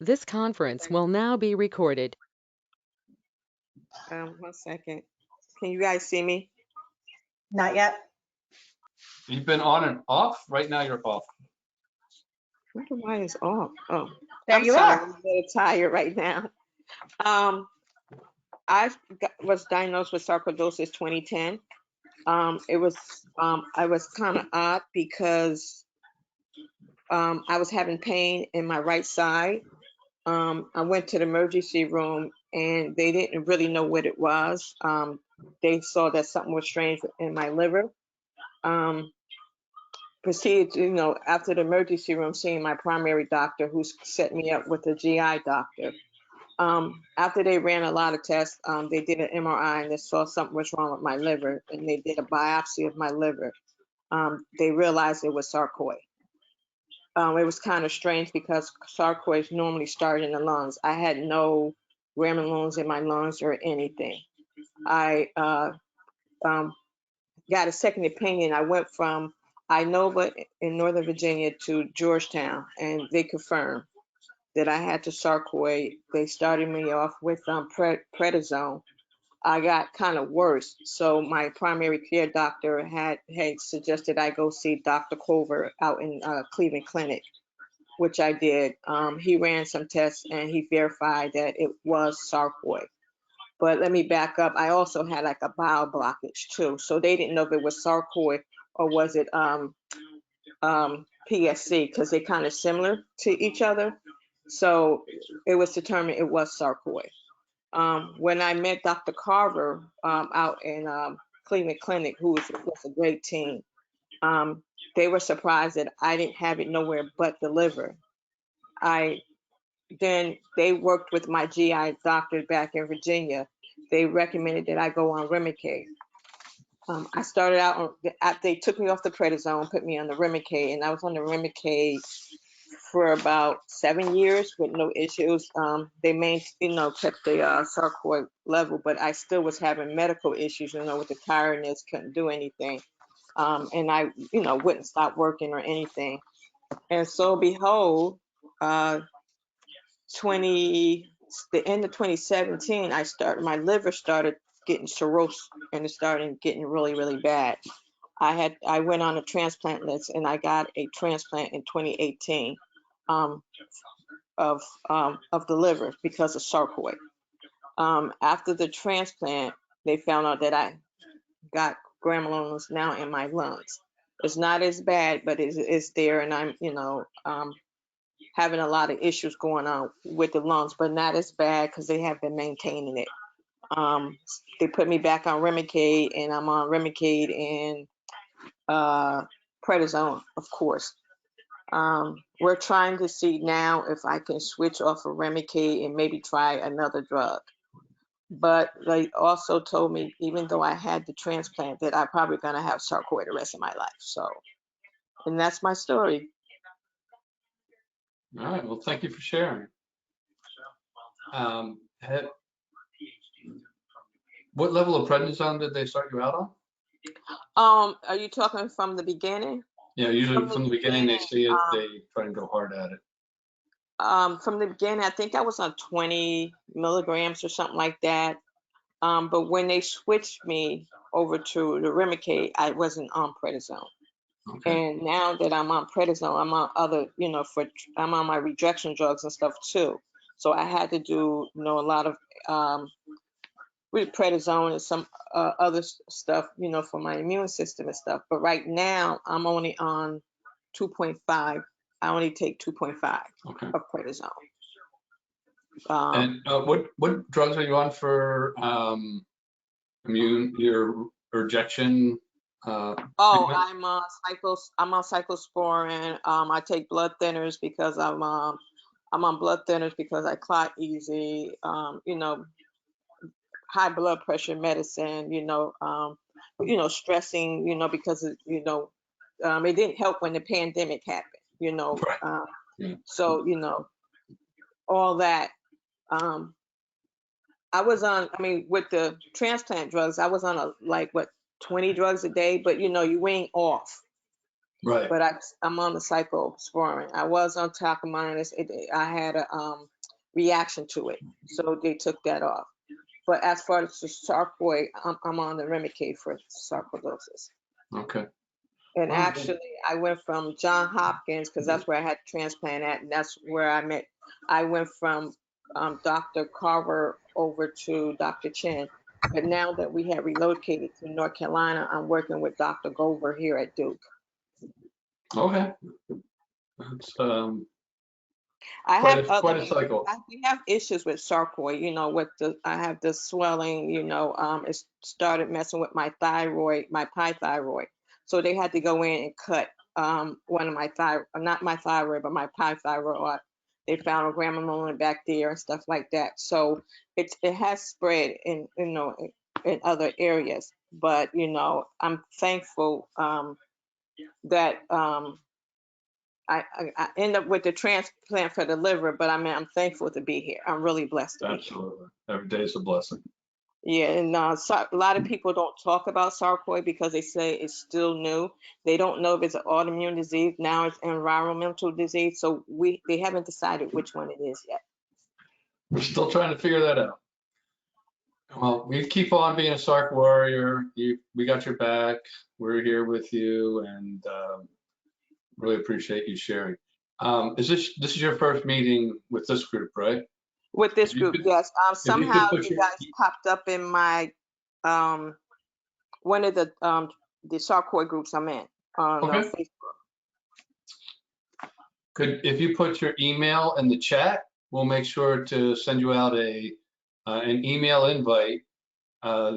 This conference will now be recorded. 1 second. Can you guys see me? Not yet. You've been on and off. Right now you're off. I wonder why it's off. Oh, There I'm you sorry. are. I'm a little tired right now. I was diagnosed with sarcoidosis 2010. It was I was kind of odd because I was having pain in my right side. I went to the emergency room and they didn't really know what it was. They saw that something was strange in my liver. Proceeded to, after the emergency room, seeing my primary doctor who set me up with a GI doctor. After they ran a lot of tests, they did an MRI and they saw something was wrong with my liver and they did a biopsy of my liver. They realized it was sarcoid. It was kind of strange because sarcoids normally start in the lungs. I had no granulomas in my lungs or anything. I got a second opinion. I went from Inova in Northern Virginia to Georgetown, and they confirmed that I had the sarcoid. They started me off with prednisone. I got kind of worse, so my primary care doctor had suggested I go see Dr. Culver out in Cleveland Clinic, which I did. He ran some tests and he verified that it was sarcoid. But let me back up. I also had like a bowel blockage too, so they didn't know if it was sarcoid or was it PSC, because they're kind of similar to each other. So it was determined it was sarcoid. When I met Dr. Carver out in Cleveland Clinic, who was a great team, they were surprised that I didn't have it nowhere but the liver. Then they worked with my GI doctor back in Virginia. They recommended that I go on Remicade. I started out on, they took me off the prednisone, put me on the Remicade, and I was on the Remicade for about 7 years with no issues. They kept the sarcoid level, but I still was having medical issues, with the tiredness, couldn't do anything. And I, wouldn't stop working or anything. And so behold, the end of 2017, my liver started getting cirrhosis and it started getting really, really bad. I went on a transplant list and I got a transplant in 2018 of the liver because of sarcoid. After the transplant, they found out that I got granulomas now in my lungs. It's not as bad, but it's there, and I'm having a lot of issues going on with the lungs, but not as bad because they have been maintaining it. They put me back on Remicade, and I'm on Remicade and prednisone, of course. We're trying to see now if I can switch off of Remicade and maybe try another drug. But they also told me, even though I had the transplant, that I'm probably going to have sarcoid the rest of my life. So, and that's my story. All right. Well, thank you for sharing. What level of prednisone did they start you out on? Are you talking from the beginning? Yeah, usually from the beginning they see it, they try and go hard at it. From the beginning, I think I was on 20 milligrams or something like that. But when they switched me over to the Remicade, I wasn't on prednisone. Okay. And now that I'm on prednisone, I'm on other, I'm on my rejection drugs and stuff too. So I had to do, a lot of with prednisone and some other stuff, for my immune system and stuff. But right now, I'm only on 2.5. I only take 2.5 of prednisone. And what drugs are you on for your rejection? I'm on cyclosporin. I take blood thinners because I'm on blood thinners because I clot easy. High blood pressure medicine. Stressing. Because it didn't help when the pandemic happened. So all that. I was on. With the transplant drugs, I was on 20 drugs a day, but you wean off. Right. but I'm on the cyclosporin. I was on Tacomines. I had a reaction to it, so they took that off. But as far as the Cirquoid, I'm on the Remicade for sarcoidosis. Okay. And All right. actually, I went from John Hopkins because that's where I had the transplant at, and that's where I met. I went from Dr. Carver over to Dr. Chen. But now that we have relocated to North Carolina, I'm working with Dr. Gover here at Duke. Okay. That's I quite have quite a cycle. we have issues with sarcoid, I have the swelling, it started messing with my thyroid, my pythyroid. So they had to go in and cut one of my thyroid, not my thyroid, but my pythyroid. They found a graminoline back there and stuff like that. So it has spread in other areas. But I'm thankful that I end up with the transplant for the liver, but I'm thankful to be here. I'm really blessed to be here. Absolutely. Every day is a blessing. Yeah, and a lot of people don't talk about sarcoid because they say it's still new. They don't know if it's an autoimmune disease. Now it's environmental disease. So they haven't decided which one it is yet. We're still trying to figure that out. Well, we keep on being a Sark warrior. We got your back. We're here with you, and really appreciate you sharing. This is your first meeting with this group, right? With this group, yes. Somehow put you guys popped up in my one of the sarcoid groups I'm in on Facebook. If you put your email in the chat, we'll make sure to send you out an email invite.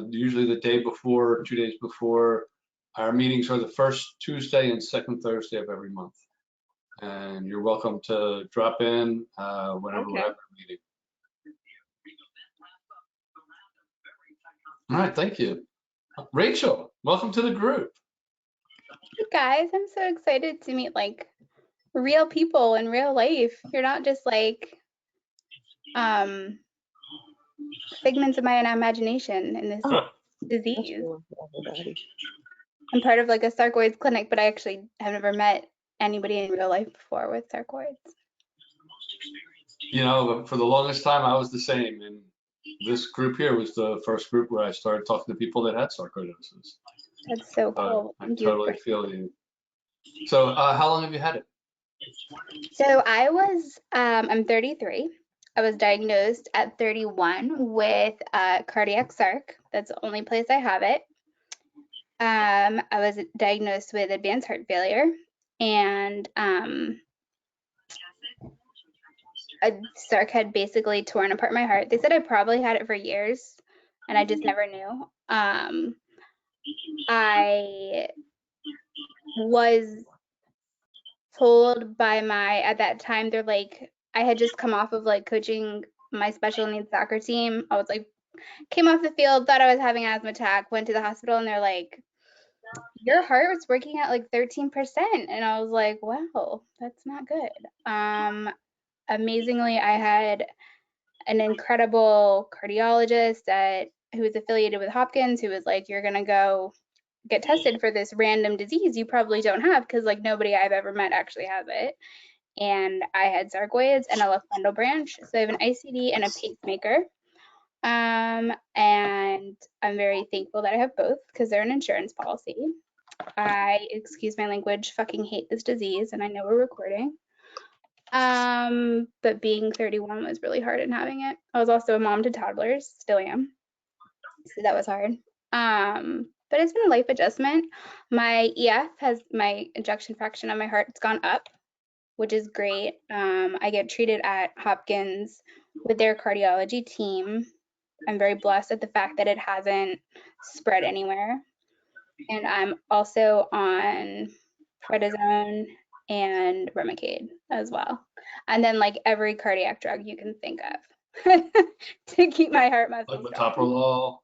Usually the day before, 2 days before. Our meetings are the first Tuesday and second Thursday of every month. And you're welcome to drop in whenever we're having a meeting. All right, thank you. Rachel, welcome to the group. You guys, I'm so excited to meet like real people in real life. You're not just like figments of my imagination in this disease. I'm part of like a sarcoids clinic, but I actually have never met anybody in real life before with sarcoids. For the longest time, I was the same. And this group here was the first group where I started talking to people that had sarcoidosis. That's so cool. I totally feel you. So how long have you had it? So I'm 33. I was diagnosed at 31 with cardiac sarc. That's the only place I have it. I was diagnosed with advanced heart failure, and a sarc had basically torn apart my heart. They said I probably had it for years, and I just never knew. I was told by at that time, they're like, I had just come off of like coaching my special needs soccer team. I was like, came off the field, thought I was having an asthma attack, went to the hospital, and they're like, your heart was working at like 13%. And I was like, wow, that's not good. Amazingly, I had an incredible cardiologist who was affiliated with Hopkins, who was like, you're going to go get tested for this random disease you probably don't have, because like nobody I've ever met actually has it. And I had sarcoids and a left bundle branch. So I have an ICD and a pacemaker. And I'm very thankful that I have both because they're an insurance policy. I, excuse my language, fucking hate this disease, and I know we're recording. But being 31 was really hard in having it. I was also a mom to toddlers, still am. So that was hard. But it's been a life adjustment. My EF my ejection fraction on my heart, it's gone up, which is great. I get treated at Hopkins with their cardiology team. I'm very blessed at the fact that it hasn't spread anywhere. And I'm also on Prednisone and Remicade as well. And then like every cardiac drug you can think of to keep my heart muscle strong. Metoprolol.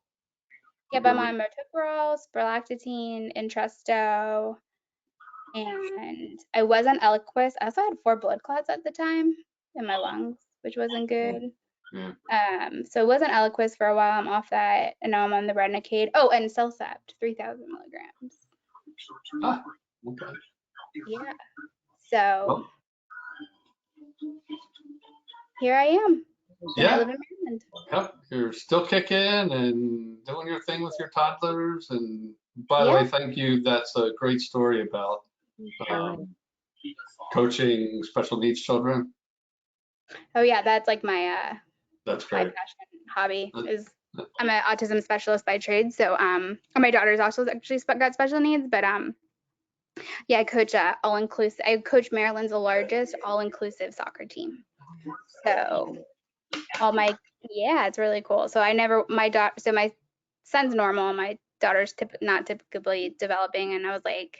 Yep, I'm on metoprolol, sprolactine, Entresto, and I was on Eliquis. I also had 4 blood clots at the time in my lungs, which wasn't good. Yeah. So I was on Eliquis for a while. I'm off that, and now I'm on the Remicade. Oh, and Cellcept, 3,000 milligrams. Ah, okay. Yeah. So Well, here I am, and I yeah, live in Maryland. yep, you're still kicking and doing your thing with your toddlers. And by the Yeah. way, thank you. That's a great story about um, coaching special needs children. Oh yeah, that's like That's my great. passion hobby Uh, is I'm an autism specialist by trade. So my daughter's also actually got special needs, but yeah, I coach all inclusive. I coach Maryland's largest all inclusive soccer team. So all my yeah, it's really cool. So I never my daughter. So my son's normal. My daughter's not typically developing, and I was like,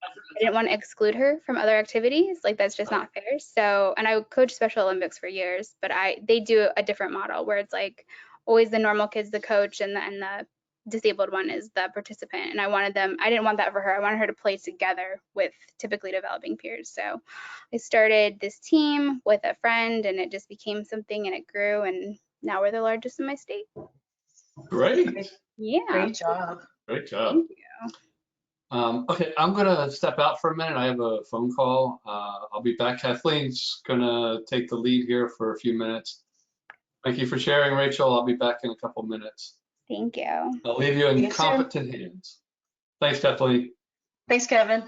I didn't want to exclude her from other activities. Like that's just not fair. So, and I coached Special Olympics for years, but they do a different model where it's like always the normal kid's the coach and the disabled one is the participant. And I didn't want that for her. I wanted her to play together with typically developing peers. So I started this team with a friend and it just became something and it grew and now we're the largest in my state. Great. Yeah. Great job. Great job. Thank you. Okay, I'm gonna step out for a minute. I have a phone call. I'll be back. Kathleen's gonna take the lead here for a few minutes. Thank you for sharing, Rachel. I'll be back in a couple minutes. Thank you. I'll leave you See in you soon. competent hands. Thanks, Kathleen. Thanks, Kevin.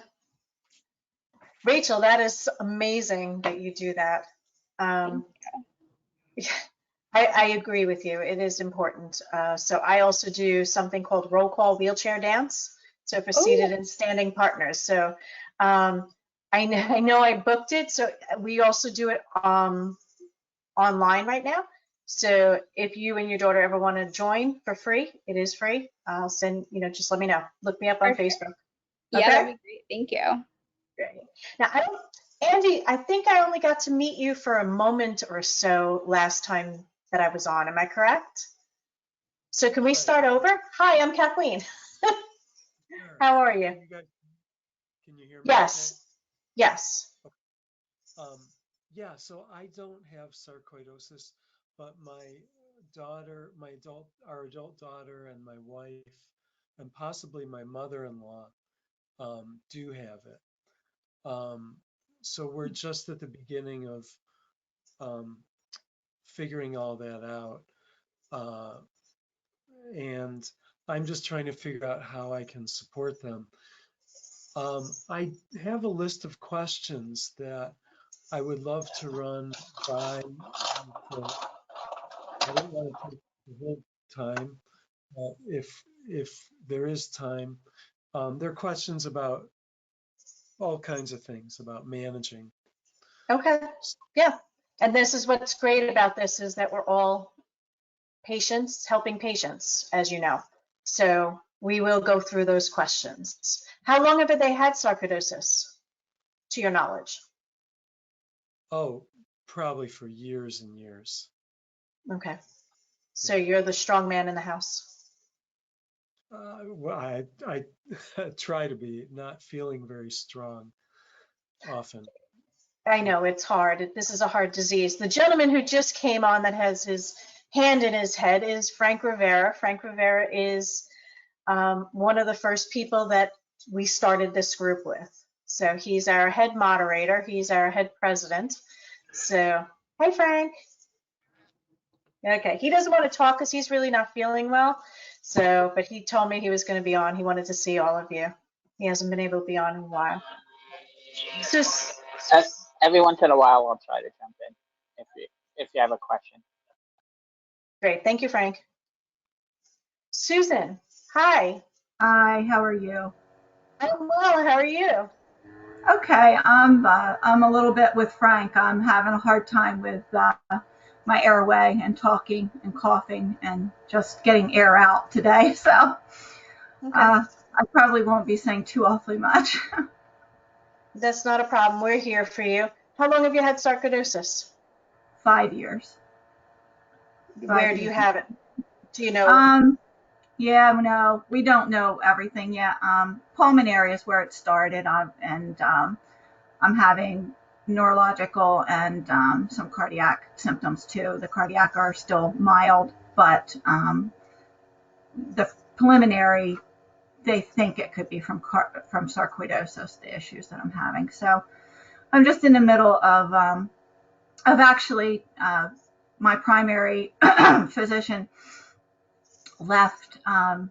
Rachel, that is amazing that you do that. I agree with you. It is important. So I also do something called roll call wheelchair dance. So for seated and standing partners. So I know I booked it. So we also do it online right now. So if you and your daughter ever want to join for free, it is free. I'll send, just let me know. Look me up on Perfect. Facebook. Yeah, Okay? that'd be great. Thank you. Great. Now, Andy, I think I only got to meet you for a moment or so last time that I was on. Am I correct? So can we start over? Hi, I'm Kathleen. Sure. How are you? Can you hear me? Yes. Yes. Okay. Yeah, so I don't have sarcoidosis, but my daughter, our adult daughter and my wife, and possibly my mother-in-law do have it. So we're just at the beginning of figuring all that out. And I'm just trying to figure out how I can support them. I have a list of questions that I would love to run by. I don't want to take the whole time. If there is time, there are questions about all kinds of things about managing. Okay. Yeah. And this is what's great about this is that we're all patients helping patients, as you know. So we will go through those questions. How long have they had sarcoidosis, to your knowledge? Oh, probably for years and years. Okay. So you're the strong man in the house. Well, I try to be, not feeling very strong often. I know it's hard. This is a hard disease. The gentleman who just came on that has his hand in his head is Frank Rivera. Frank Rivera is one of the first people that we started this group with. So he's our head moderator. He's our head president. So, hey, Frank. Okay, he doesn't want to talk because he's really not feeling well. So, but he told me he was going to be on. He wanted to see all of you. He hasn't been able to be on in a while. So, Every once in a while, I'll try to jump in if you have a question. great. Thank you, Frank. Susan, hi. Hi, how are you? I'm well. How are you? Okay, I'm a little bit with Frank. I'm having a hard time with my airway and talking and coughing and just getting air out today. So Okay. I probably won't be saying too awfully much. That's not a problem. We're here for you. How long have you had sarcoidosis? 5 years. Where do you have it? Do you know? Yeah, no, we don't know everything yet. Pulmonary is where it started, and I'm having neurological and some cardiac symptoms too. The cardiac are still mild, but the preliminary they think it could be from sarcoidosis, the issues that I'm having. So I'm just in the middle of actually, my primary physician left Penn,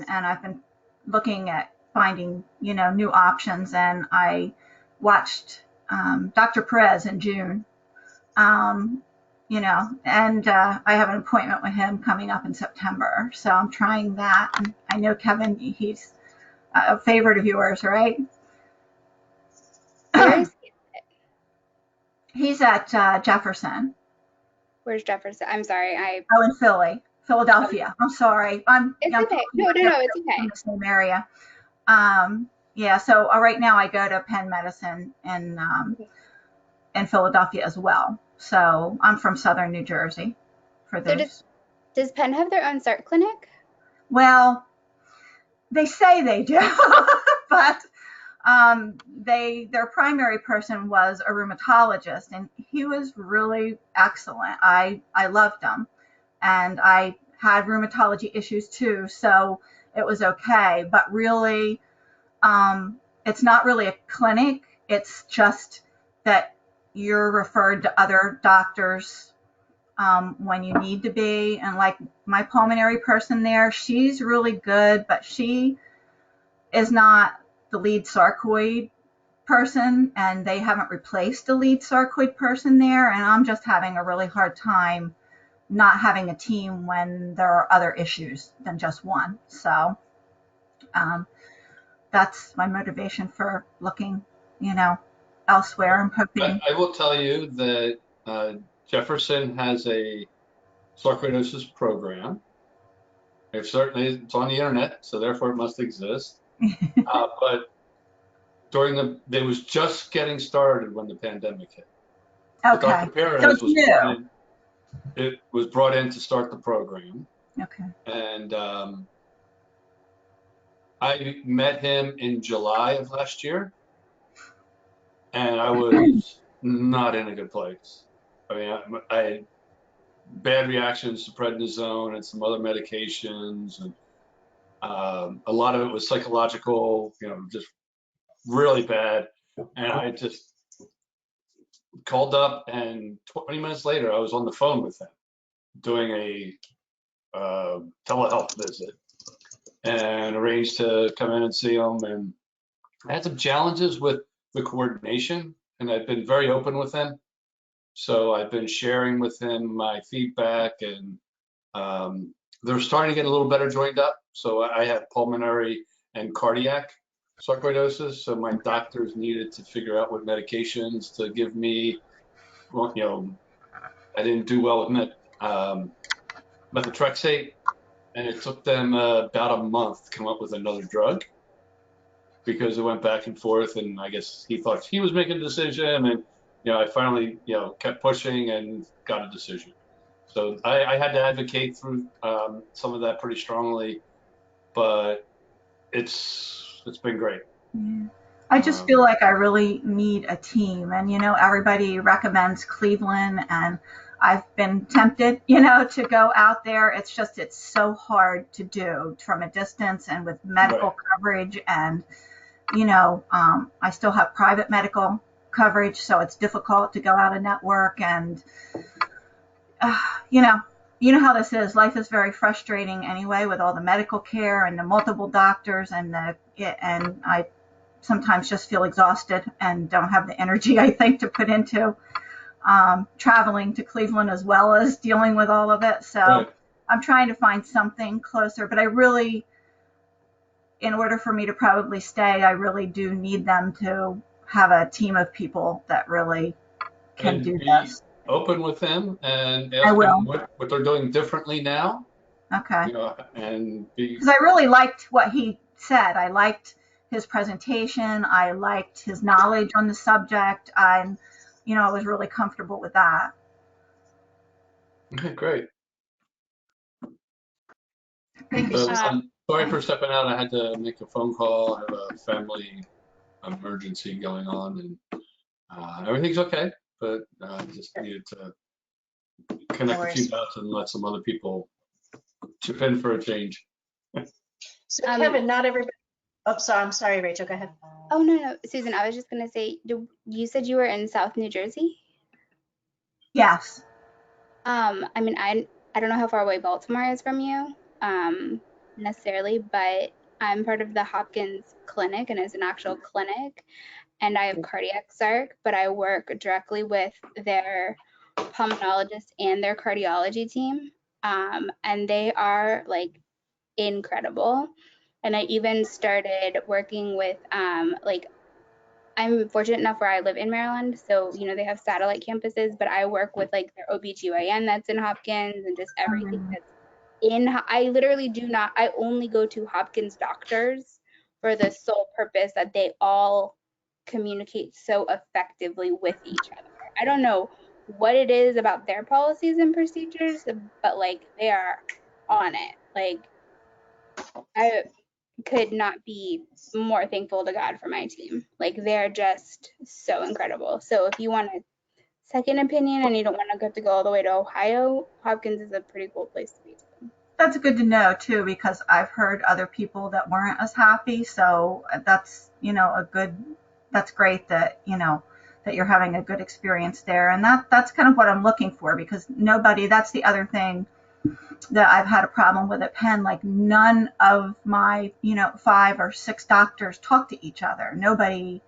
and I've been looking at finding, new options. And I watched Dr. Perez in June, and I have an appointment with him coming up in September. So I'm trying that. And I know Kevin, he's a favorite of yours, right? Where is he? He's at Jefferson. Where's Jefferson? I'm sorry. Oh, in Philadelphia. I'm sorry. It's I'm okay. No, it's okay. in the same area. Yeah. So right now I go to Penn Medicine in Philadelphia as well. So I'm from Southern New Jersey. For So those. does Penn have their own SARC clinic? Well, they say they do, but their primary person was a rheumatologist, and he was really excellent. I loved him, and I had rheumatology issues too, so it was okay. But really, it's not really a clinic. It's just that you're referred to other doctors when you need to be. And like my pulmonary person there, she's really good, but she is not the lead sarcoid person, and they haven't replaced the lead sarcoid person there. And I'm just having a really hard time not having a team when there are other issues than just one. So that's my motivation for looking, elsewhere. I'm hoping. I will tell you that Jefferson has a sarcoidosis program. It's on the internet, so therefore it must exist. But it was just getting started when the pandemic hit. Okay. Dr. Perez was brought in to start the program. Okay. And I met him in July of last year, and I was not in a good place. I mean, I had bad reactions to prednisone and some other medications, and a lot of it was psychological, just really bad. And I just called up, and 20 minutes later, I was on the phone with him doing a telehealth visit, and arranged to come in and see him. And I had some challenges with the coordination, and I've been very open with him. So I've been sharing with him my feedback, and they're starting to get a little better joined up. So I have pulmonary and cardiac sarcoidosis. So my doctors needed to figure out what medications to give me. Well, I didn't do well with methotrexate, and it took them about a month to come up with another drug, because it went back and forth, and I guess he thought he was making a decision, and I finally kept pushing and got a decision. So I had to advocate through some of that pretty strongly, but it's been great. Yeah. I just feel like I really need a team, and everybody recommends Cleveland, and I've been tempted, to go out there. It's so hard to do from a distance and with medical coverage, and I still have private medical coverage, so it's difficult to go out of network. And you know how this is. Life is very frustrating anyway, with all the medical care and the multiple doctors, and I sometimes just feel exhausted and don't have the energy, I think, to put into traveling to Cleveland as well as dealing with all of it. So I'm trying to find something closer, but I really, in order for me to probably stay, I really do need them to have a team of people that really can do this. Open with them and ask them what they're doing differently now. Okay. And because I really liked what he said. I liked his presentation. I liked his knowledge on the subject. I was really comfortable with that. Okay, great. Thank you. So, sorry for stepping out. I had to make a phone call. I have a family emergency going on, and everything's okay, but I just needed to connect a few dots and let some other people chip in for a change. So Kevin, not everybody. Oh, sorry. I'm sorry, Rachel. Go ahead. Oh, no, Susan, I was just gonna say, you said you were in South New Jersey? Yes. I mean, I don't know how far away Baltimore is from you, necessarily, but I'm part of the Hopkins Clinic, and it's an actual clinic, and I have cardiac sarc, but I work directly with their pulmonologist and their cardiology team, and they are like incredible. And I even started working with like I'm fortunate enough where I live in Maryland, so they have satellite campuses, but I work with like their OBGYN that's in Hopkins and just everything that's I literally do not, I only go to Hopkins doctors for the sole purpose that they all communicate so effectively with each other. I don't know what it is about their policies and procedures, but like they are on it. Like I could not be more thankful to God for my team. Like they're just so incredible. So if you want a second opinion and you don't want to get to go all the way to Ohio, Hopkins is a pretty cool place to be. That's good to know too, because I've heard other people that weren't as happy. So that's, that's great that, that you're having a good experience there. And that's kind of what I'm looking for, because that's the other thing that I've had a problem with at Penn. Like none of my, 5 or 6 doctors talk to each other. Nobody,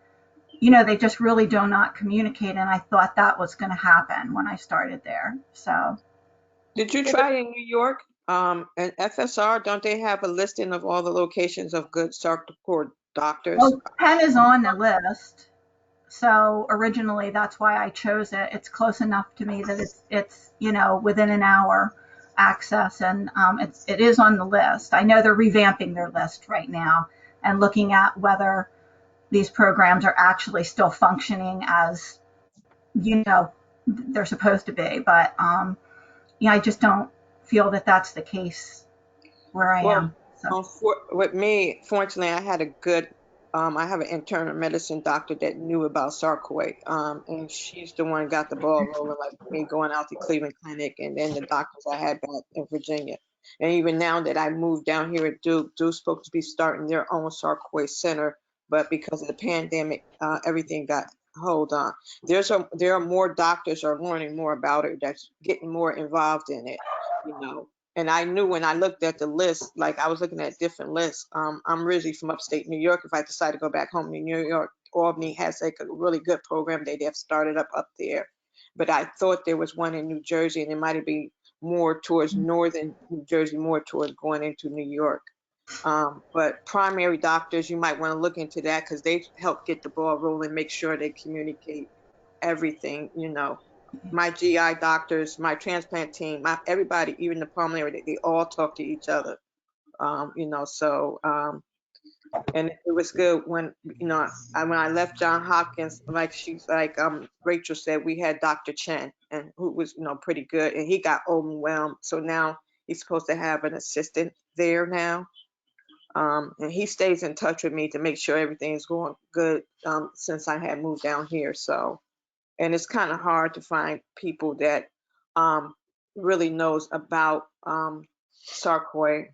they just really do not communicate. And I thought that was going to happen when I started there. So. Did you try in New York? And FSR, don't they have a listing of all the locations of good Sarcoid doctors? Well, Penn is on the list. So originally that's why I chose it. It's close enough to me that it's within an hour access, and it is on the list. I know they're revamping their list right now and looking at whether these programs are actually still functioning as they're supposed to be. But I just don't feel that that's the case where I am. So. With me, fortunately, I had a good, I have an internal medicine doctor that knew about Sarcoid, and she's the one got the ball rolling, like me going out to Cleveland Clinic, and then the doctors I had back in Virginia. And even now that I moved down here at Duke's supposed to be starting their own Sarcoid center, but because of the pandemic, everything got hold on. There are more doctors are learning more about it, that's getting more involved in it, And I knew when I looked at the list, like I was looking at different lists. I'm originally from upstate New York. If I decide to go back home to New York, Albany has like a really good program they have started up there. But I thought there was one in New Jersey, and it might be more towards northern New Jersey, more towards going into New York. But primary doctors, you might want to look into that because they help get the ball rolling, make sure they communicate everything, My GI doctors, my transplant team, everybody, even the pulmonary, they all talk to each other. And it was good when, when I left John Hopkins, like Rachel said, we had Dr. Chen, and who was, pretty good, and he got overwhelmed. So now he's supposed to have an assistant there now. And he stays in touch with me to make sure everything is going good, since I had moved down here. So, and it's kind of hard to find people that really knows about Sarcoid.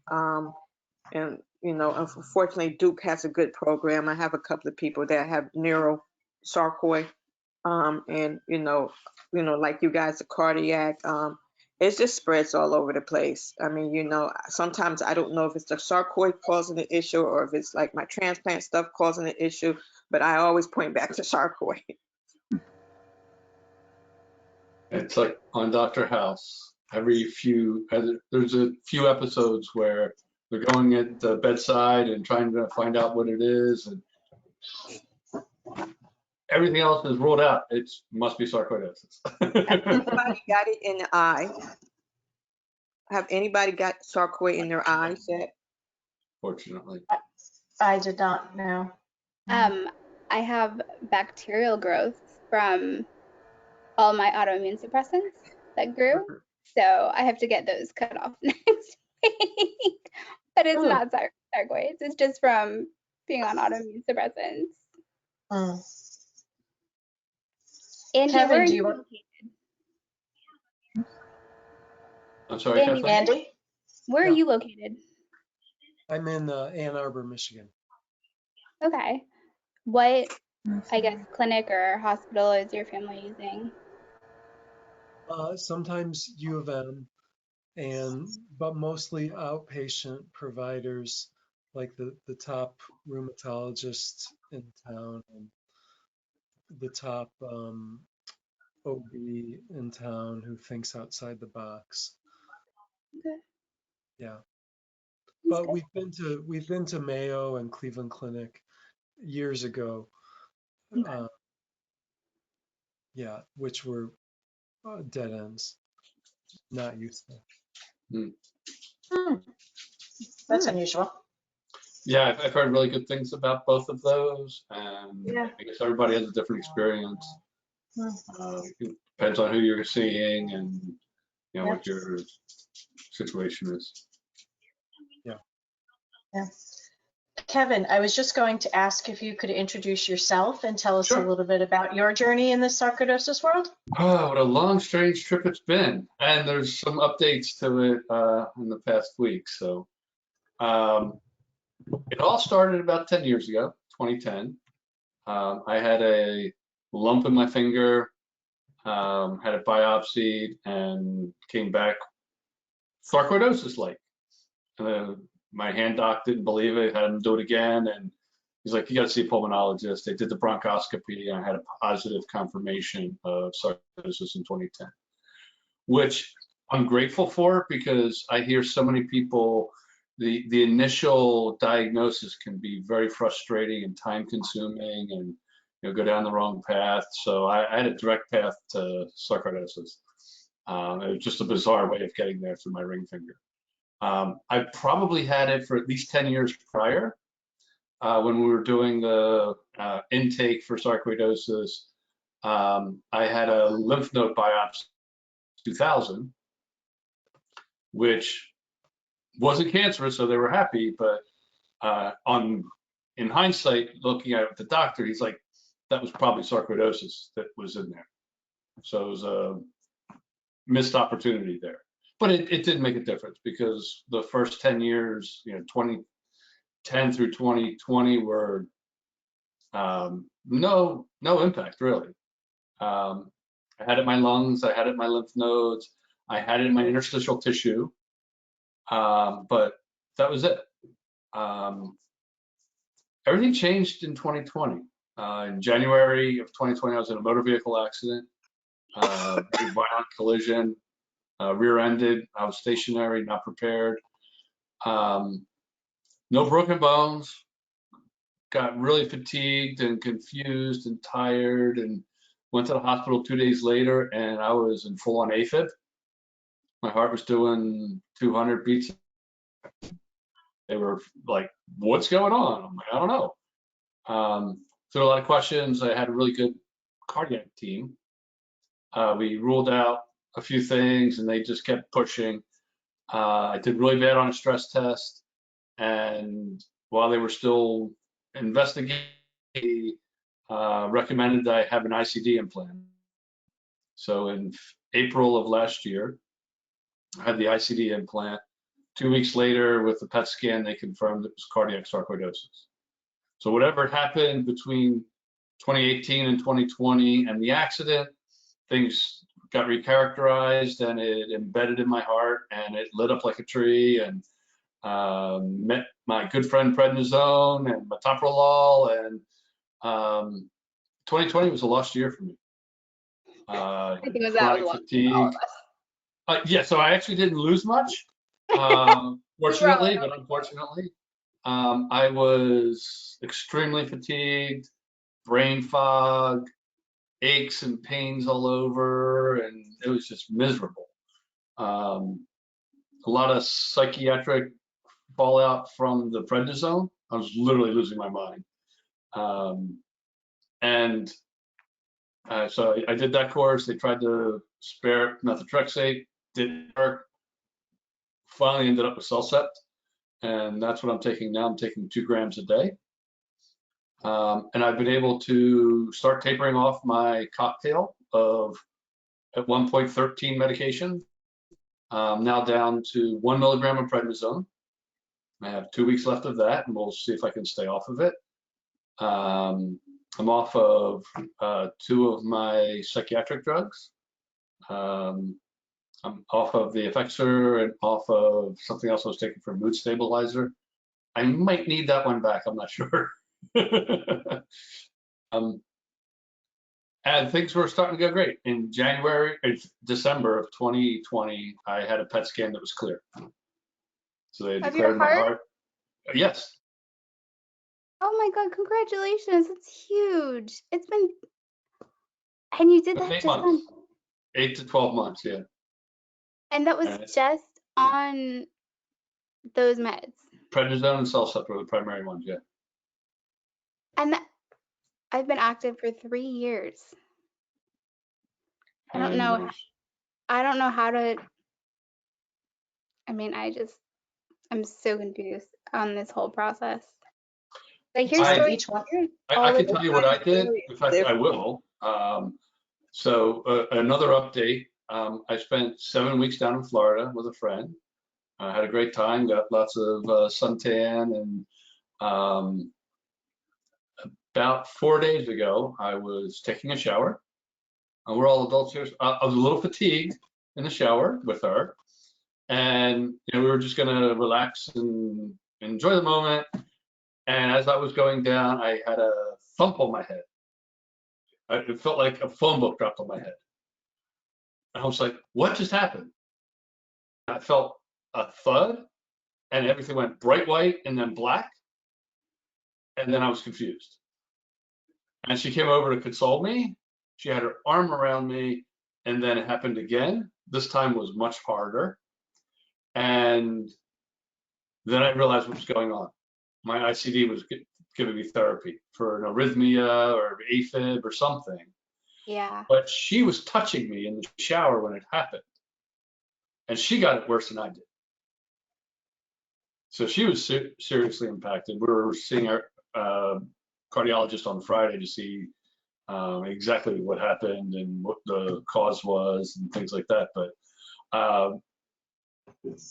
And unfortunately, Duke has a good program. I have a couple of people that have neuro Sarcoid, and like you guys, the cardiac. It just spreads all over the place. I mean, sometimes I don't know if it's the Sarcoid causing the issue or if it's like my transplant stuff causing the issue, but I always point back to Sarcoid. It's like on Dr. House. There's a few episodes where they're going at the bedside and trying to find out what it is, and everything else is ruled out. It must be sarcoidosis. Anybody got it in the eye? Have anybody got Sarcoid in their eyes yet? Fortunately. I did not know. I have bacterial growth from all my autoimmune suppressants that grew, so I have to get those cut off next week. But it's not sarcoids. It's just from being on autoimmune suppressants. Andy, Kevin, where are do you you want? located? I'm sorry, Andy, Kathleen? where are you located? I'm in Ann Arbor, Michigan. Okay. What, I guess, clinic or hospital is your family using? Sometimes U of M, but mostly outpatient providers, like the top rheumatologist in town and the top OB in town who thinks outside the box. Okay. Yeah. That's But good. we've been to Mayo and Cleveland Clinic years ago. Okay. Yeah, which were dead ends, not useful. That's unusual. Yeah, I've heard really good things about both of those, and Yeah. I guess everybody has a different experience. It depends on who you're seeing and Yeah. what your situation is. Yeah. Kevin, I was just going to ask if you could introduce yourself and tell us a Sure. little bit about your journey in the sarcoidosis world. Oh, what a long, strange trip it's been, and there's some updates to it in the past week. So it all started about 10 years ago, 2010. I had a lump in my finger, had it biopsied, and came back sarcoidosis-like. My hand doc didn't believe it, had him do it again, and he's like, "You got to see a pulmonologist." They did the bronchoscopy, and I had a positive confirmation of sarcoidosis in 2010, which I'm grateful for because I hear so many people. The initial diagnosis can be very frustrating and time consuming, and go down the wrong path. So I had a direct path to sarcoidosis. It was just a bizarre way of getting there through my ring finger. I probably had it for at least 10 years prior when we were doing the intake for sarcoidosis. I had a lymph node biopsy 2000, which wasn't cancerous, so they were happy. But in hindsight, looking at it with the doctor, he's like, that was probably sarcoidosis that was in there. So it was a missed opportunity there. But it did make a difference because the first 10 years, 2010 through 2020 were no impact really. I had it in my lungs, I had it in my lymph nodes, I had it in my interstitial tissue, but that was it. Everything changed in 2020. In January of 2020, I was in a motor vehicle accident, very violent collision, rear-ended. I was stationary, not prepared. No broken bones. Got really fatigued and confused and tired, and went to the hospital 2 days later, and I was in full-on AFib. My heart was doing 200 beats. They were like, "What's going on?" I'm like, "I don't know." Through a lot of questions, I had a really good cardiac team. We ruled out a few things, and they just kept pushing. I did really bad on a stress test, and while they were still investigating, recommended that I have an ICD implant. So in April of last year, I had the ICD implant. 2 weeks later, with the PET scan, they confirmed it was cardiac sarcoidosis. So whatever happened between 2018 and 2020 and the accident, things got recharacterized and it embedded in my heart and it lit up like a tree, and met my good friend Prednisone and metoprolol, and 2020 was a lost year for me. I think it was that Chronic was for all of fatigue. us. Yeah, so I actually didn't lose much, fortunately, but unfortunately. I was extremely fatigued, brain fog, aches and pains all over, and it was just miserable. A lot of psychiatric fallout from the prednisone. I was literally losing my mind. And so I did that course. They tried to spare methotrexate, didn't work. Finally ended up with Cellcept, and that's what I'm taking now. I'm taking 2 grams a day. And I've been able to start tapering off my cocktail of, at one point, 13 medication, now down to 1 milligram of prednisone, I have 2 weeks left of that, and we'll see if I can stay off of it. I'm off of 2 of my psychiatric drugs. I'm off of the Effexor and off of something else I was taking for mood stabilizer. I might need that one back. I'm not sure. And things were starting to go great. In December of 2020, I had a PET scan that was clear. So they Of your declared my heart? heart. Yes. Oh my God, congratulations. It's huge. It's been, and you did that 8 just on, months. 8 to 12 months, yeah. and that was And just on those meds. prednisone and Cellsup were the primary ones, yeah. And that, I've been active for 3 years. I don't And know how to, I mean, I'm so confused on this whole process. Like, here's I- stories. Each one. I can tell you what I did. In fact, I will. So another update. I spent 7 weeks down in Florida with a friend. I had a great time, got lots of suntan, and about 4 days ago, I was taking a shower. We're all adults here. I was a little fatigued in the shower with her, and we were just gonna relax and enjoy the moment. And as I was going down, I had a thump on my head. It felt like a phone book dropped on my head. And I was like, what just happened? I felt a thud, and everything went bright white and then black. And then I was confused. And she came over to console me. She had her arm around me, and then it happened again. This time was much harder. And then I realized what was going on. My ICD was giving me therapy for an arrhythmia or AFib or something. Yeah. But she was touching me in the shower when it happened. And she got it worse than I did. So she was seriously impacted. We were seeing our cardiologist on Friday to see exactly what happened and what the cause was and things like that. But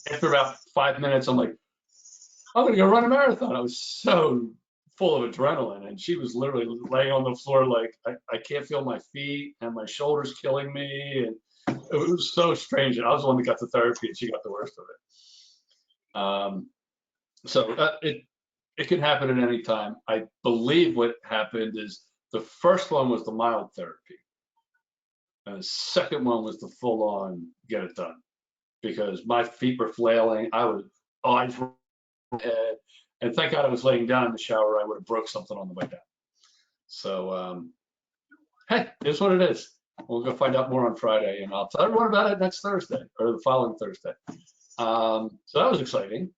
after about 5 minutes, I'm like, I'm going to go run a marathon. I was so full of adrenaline, and she was literally laying on the floor like, I can't feel my feet, and my shoulder's killing me. And it was so strange. And I was the one that got the therapy, and she got the worst of it. So it can happen at any time. I believe what happened is the first one was the mild therapy. And the second one was the full on get it done, because my feet were flailing. I was eyes were head, and thank God I was laying down in the shower. I would have broke something on the way down. So hey, it's what it is. We'll go find out more on Friday, and I'll tell everyone about it next Thursday or the following Thursday. So that was exciting.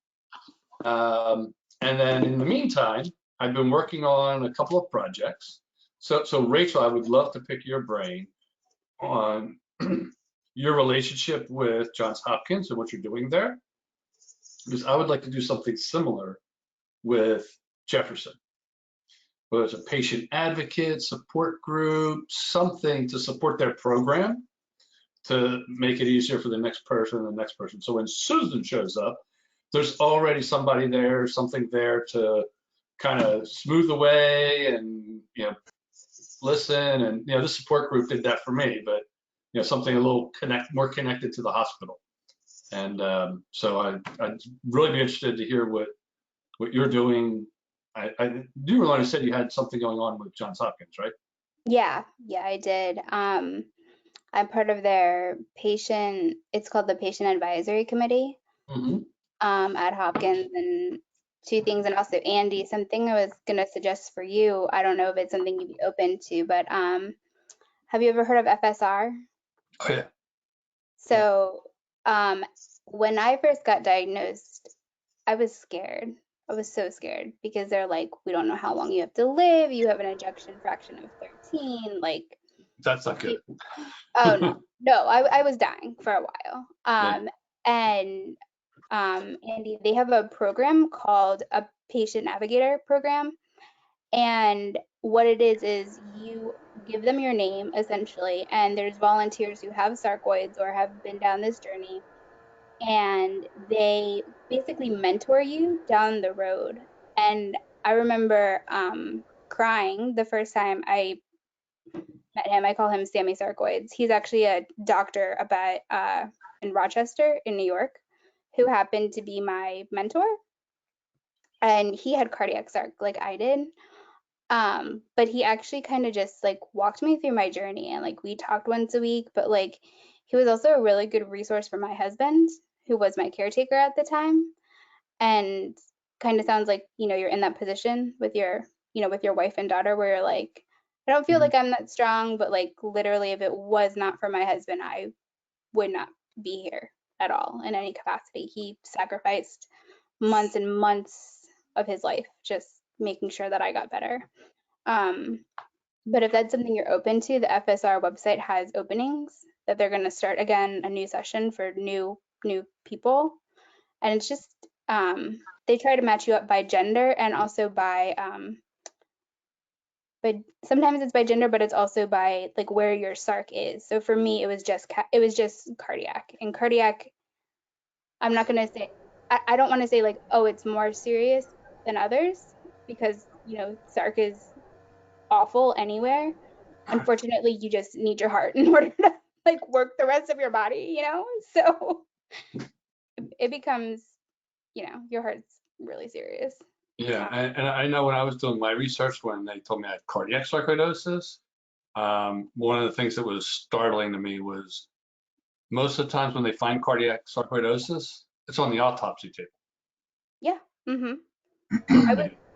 And then in the meantime, I've been working on a couple of projects. So Rachel, I would love to pick your brain on your relationship with Johns Hopkins and what you're doing there, because I would like to do something similar with Jefferson, whether it's a patient advocate, support group, something to support their program to make it easier for the next person and the next person. So when Susan shows up, there's already somebody there, something there to kind of smooth the way and listen. And the support group did that for me, but something a little more connected to the hospital. And so I'd really be interested to hear what you're doing. I do realize you said you had something going on with Johns Hopkins, right? Yeah, I did. I'm part of their it's called the Patient Advisory Committee Mm-hmm. at Hopkins, and 2 things, and also Andy, something I was gonna suggest for you. I don't know if it's something you'd be open to, but have you ever heard of FSR? Oh yeah. So when I first got diagnosed, I was scared. I was so scared because they're like, we don't know how long you have to live. You have an ejection fraction of 13. Like, That's not good. oh no, I was dying for a while. Yeah. And Andy, they have a program called a Patient Navigator program. And what it is you give them your name essentially, and there's volunteers who have sarcoids or have been down this journey, and they basically mentor you down the road. And I remember crying the first time I met him. I call him Sammy Sarcoids. He's actually a doctor about in Rochester in New York who happened to be my mentor, and he had cardiac sarc like I did. But he actually kind of just like walked me through my journey, and like we talked once a week, but like he was also a really good resource for my husband, who was my caretaker at the time. And kind of sounds like, you're in that position with with your wife and daughter where you're like, I don't feel like I'm that strong, but like literally if it was not for my husband, I would not be here at all in any capacity. He sacrificed months and months of his life just making sure that I got better. But if that's something you're open to, the FSR website has openings that they're going to start again a new session for new people, and it's just they try to match you up by gender and also by but sometimes it's by gender, but it's also by like where your sarc is. So for me, it was just cardiac, and cardiac. I'm not gonna say I don't want to say like, oh, it's more serious than others, because sarc is awful anywhere. Unfortunately, you just need your heart in order to like work the rest of your body, so it becomes, your heart's really serious. Yeah, and I know when I was doing my research, when they told me I had cardiac sarcoidosis, one of the things that was startling to me was most of the times when they find cardiac sarcoidosis, it's on the autopsy table. Yeah.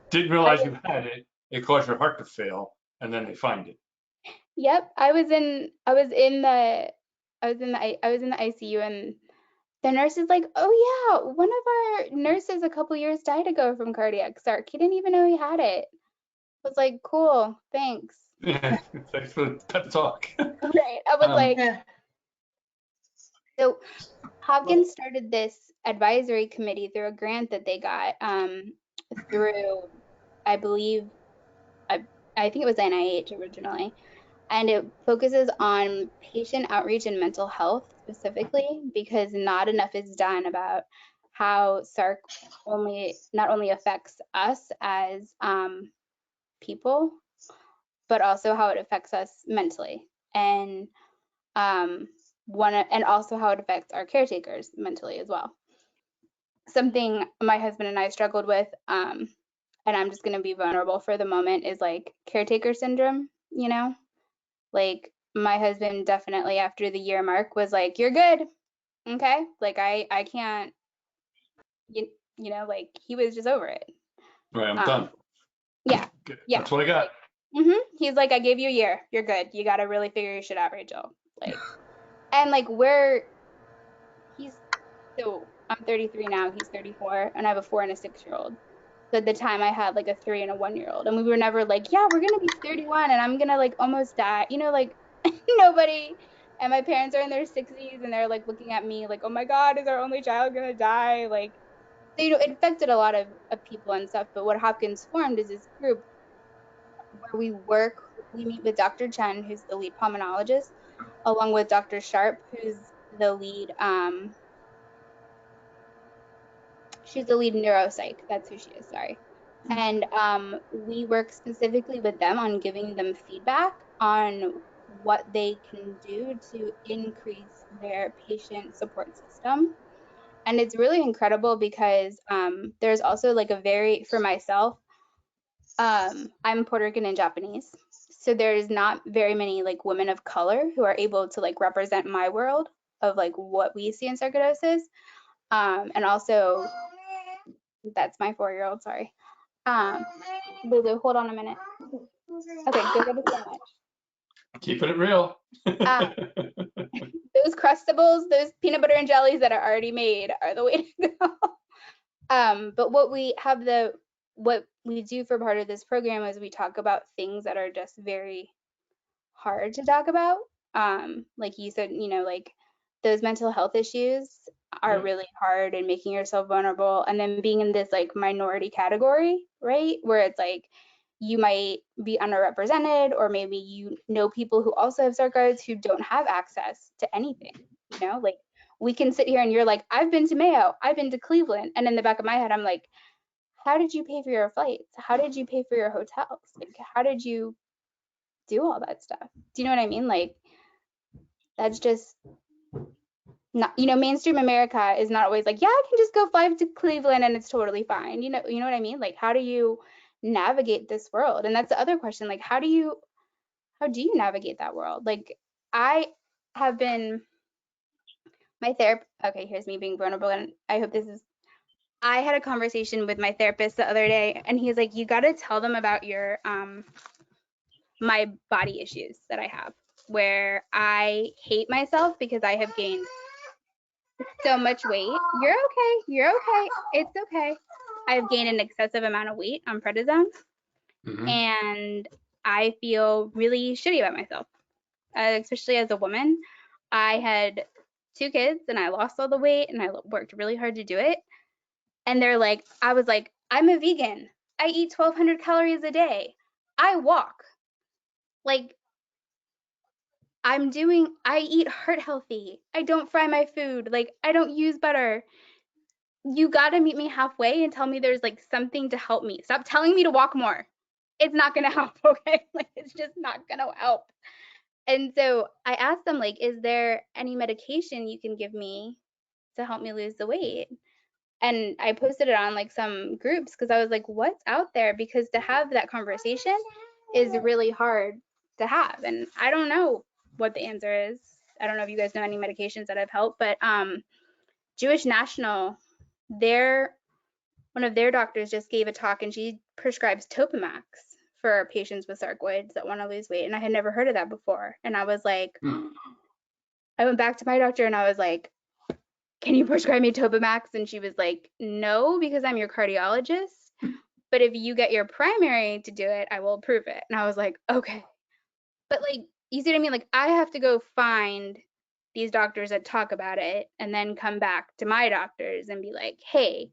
Didn't realize you had it. It caused your heart to fail, and then they find it. Yep. I was in the ICU, and the nurse is like, oh yeah, one of our nurses a couple years died ago from cardiac sarc. He didn't even know he had it. I was like, cool, thanks. Yeah, thanks for the pep talk. Right. I was like, Yeah. so Hopkins started this advisory committee through a grant that they got through, I believe, I think it was NIH originally, and it focuses on patient outreach and mental health specifically, because not enough is done about how sarc not only affects us as people, but also how it affects us mentally, and and also how it affects our caretakers mentally as well. Something my husband and I struggled with, and I'm just going to be vulnerable for the moment, is like caretaker syndrome, like my husband definitely after the year mark was like, you're good. Okay. Like I can't, like he was just over it. Right, I'm done. Yeah. Yeah. That's what I got. He's like, I gave you a year. You're good. You got to really figure your shit out, Rachel. Like, and like so I'm 33 now, he's 34, and I have a 4 and a 6-year-old. So at the time I had like a 3 and a 1-year-old, and we were never like, yeah, we're going to be 31 and I'm going to like almost die, like nobody. And my parents are in their 60s and they're like looking at me like, oh my God, is our only child going to die? Like, so, it affected a lot of people and stuff. But what Hopkins formed is this group where we meet with Dr. Chen, who's the lead pulmonologist, along with Dr. Sharp, who's the lead, she's the lead neuropsych. That's who she is, sorry. And we work specifically with them on giving them feedback on what they can do to increase their patient support system. And it's really incredible because there's also like for myself, I'm Puerto Rican and Japanese. So there's not very many like women of color who are able to like represent my world of like what we see in sarcoidosis. And also, that's my 4-year-old, sorry. Lulu, hold on a minute. Okay, go get a sandwich. Keeping it real. Those Crustables, those peanut butter and jellies that are already made are the way to go. But what we do for part of this program is we talk about things that are just very hard to talk about. Like you said, like those mental health issues are really hard, and making yourself vulnerable, and then being in this like minority category, right? Where it's like you might be underrepresented, or maybe people who also have sarcoids who don't have access to anything, like we can sit here and you're like, I've been to Mayo, I've been to Cleveland. And in the back of my head, I'm like, how did you pay for your flights? How did you pay for your hotels? Like, how did you do all that stuff? Do you know what I mean? Like, that's just not, mainstream America is not always like, yeah, I can just go fly to Cleveland and it's totally fine. You know what I mean? Like, how do you navigate this world? And that's the other question. Like, how do you navigate that world? Like, I have been, my therapist, okay, here's me being vulnerable, and I hope this is, I had a conversation with my therapist the other day, and he's like, you got to tell them about your, my body issues that I have, where I hate myself because I have gained so much weight. You're okay. You're okay. It's okay. I've gained an excessive amount of weight on prednisone, and I feel really shitty about myself, especially as a woman. I had 2 kids and I lost all the weight and I worked really hard to do it. And they're like, I was like, I'm a vegan. I eat 1,200 calories a day. I walk. Like, I eat heart healthy. I don't fry my food. Like, I don't use butter. You got to meet me halfway and tell me there's like something to help me. Stop telling me to walk more. It's not going to help, okay? Like, it's just not going to help. And so I asked them, like, is there any medication you can give me to help me lose the weight? And I posted it on like some groups because I was like, what's out there? Because to have that conversation is really hard to have. And I don't know what the answer is. I don't know if you guys know any medications that have helped, but Jewish National, one of their doctors just gave a talk and she prescribes Topamax for patients with sarcoids that want to lose weight. And I had never heard of that before. And I was like, I went back to my doctor and I was like, can you prescribe me Topamax? And she was like, no, because I'm your cardiologist. But if you get your primary to do it, I will approve it. And I was like, okay. But like, you see what I mean? Like, I have to go find these doctors that talk about it and then come back to my doctors and be like, hey,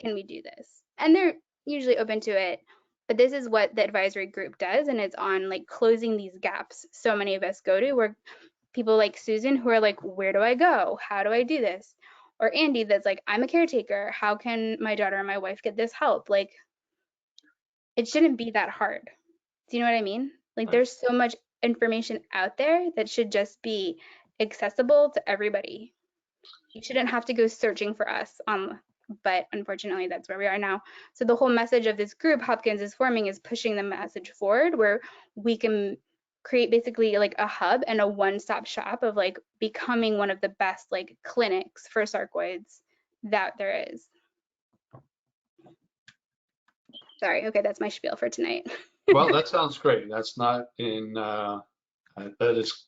can we do this? And they're usually open to it. But this is what the advisory group does. And it's on like closing these gaps so many of us go to, where people like Susan who are like, where do I go? How do I do this? Or Andy that's like, I'm a caretaker. How can my daughter and my wife get this help? Like, it shouldn't be that hard. Do you know what I mean? Like, there's so much information out there that should just be accessible to everybody. You shouldn't have to go searching for us, but unfortunately that's where we are now. So the whole message of this group Hopkins is forming is pushing the message forward, where we can create basically like a hub and a one-stop shop of like becoming one of the best like clinics for sarcoids that there is. Sorry, okay, that's my spiel for tonight. Well, that sounds great. That's not in, that is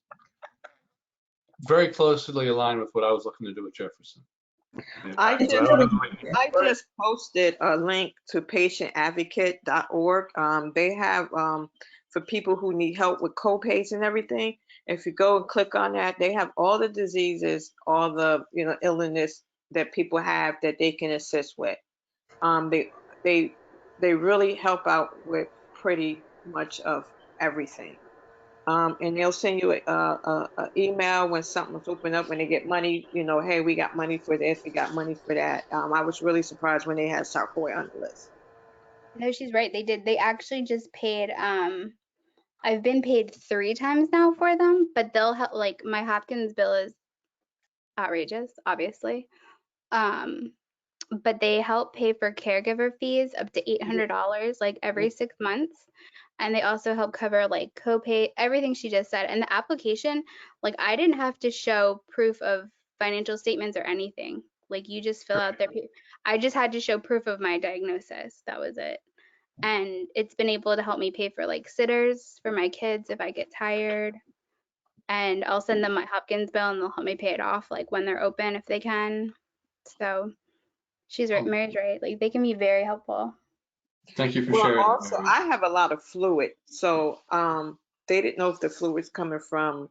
very closely aligned with what I was looking to do with Jefferson. I just posted a link to patientadvocate.org. They have for people who need help with co-pays and everything. If you go and click on that, they have all the diseases, all the illness that people have that they can assist with. They really help out with pretty much of everything. And they'll send you a email when something's open up, when they get money, hey, we got money for this, we got money for that. I was really surprised when they had Sarcoid on the list. No, she's right. They did. They actually just paid, I've been paid 3 times now for them, but they'll help, like my Hopkins bill is outrageous, obviously. But they help pay for caregiver fees up to $800 like every 6 months. And they also help cover like copay, everything she just said. And the application, like I didn't have to show proof of financial statements or anything. Like you just fill out their, I just had to show proof of my diagnosis. That was it. And it's been able to help me pay for like sitters for my kids if I get tired. And I'll send them my Hopkins bill and they'll help me pay it off like when they're open if they can. So she's right, Mary's right. Like they can be very helpful. Thank you for sharing. Also, I have a lot of fluid, so they didn't know if the fluid's coming from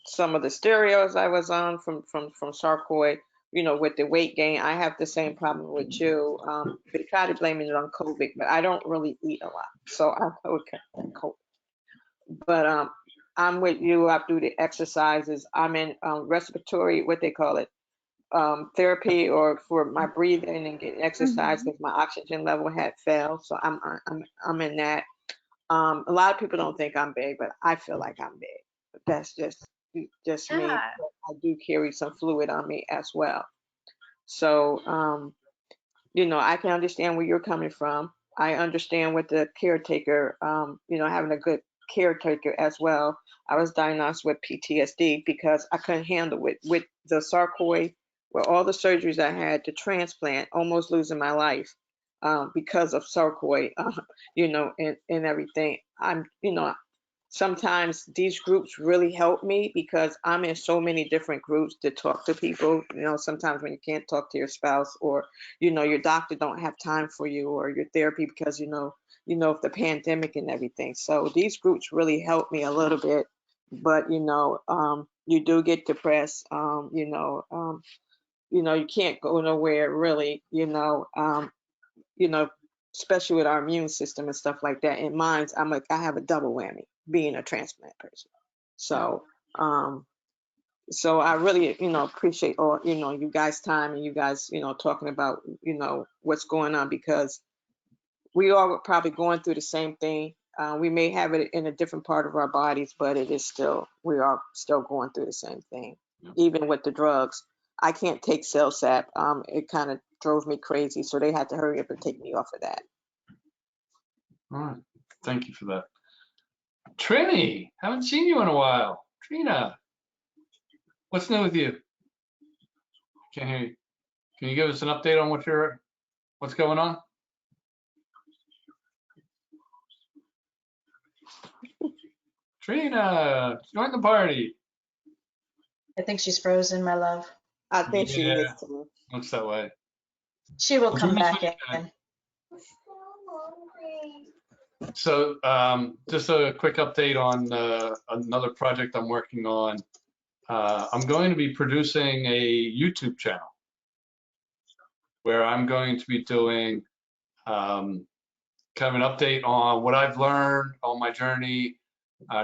some of the steroids I was on from Sarcoid, with the weight gain. I have the same problem with you. They try to blame it on COVID, but I don't really eat a lot, so I okay, COVID. But I'm with you. I do the exercises. I'm in respiratory, what they call it, therapy or for my breathing and getting exercise because my oxygen level had fell. So I'm in that. A lot of people don't think I'm big, but I feel like I'm big. But that's just me. Yeah. I do carry some fluid on me as well. So, I can understand where you're coming from. I understand with the caretaker, having a good caretaker as well. I was diagnosed with PTSD because I couldn't handle it with the sarcoid, with all the surgeries I had, to transplant, almost losing my life because of sarcoid, and everything. Sometimes these groups really help me because I'm in so many different groups to talk to people. Sometimes when you can't talk to your spouse, or your doctor don't have time for you, or your therapy because of the pandemic and everything. So these groups really help me a little bit. But you do get depressed. You can't go nowhere really. You know, especially with our immune system and stuff like that. In mine, I have a double whammy being a transplant person. So, so I really, appreciate all, you guys' time and you guys, talking about, what's going on, because we all probably going through the same thing. We may have it in a different part of our bodies, but we are still going through the same thing, even with the drugs. I can't take Celsap. It kind of drove me crazy, so they had to hurry up and take me off of that. All right. Thank you for that. Trini, haven't seen you in a while. Trina, what's new with you? Can't hear you. Can you give us an update on what's going on? Trina, join the party. I think she's frozen, my love. I think she is Yeah, too. looks that way. She will Well, come join us back when you in. can. So just a quick update on another project I'm working on. I'm going to be producing a YouTube channel where I'm going to be doing kind of an update on what I've learned on my journey,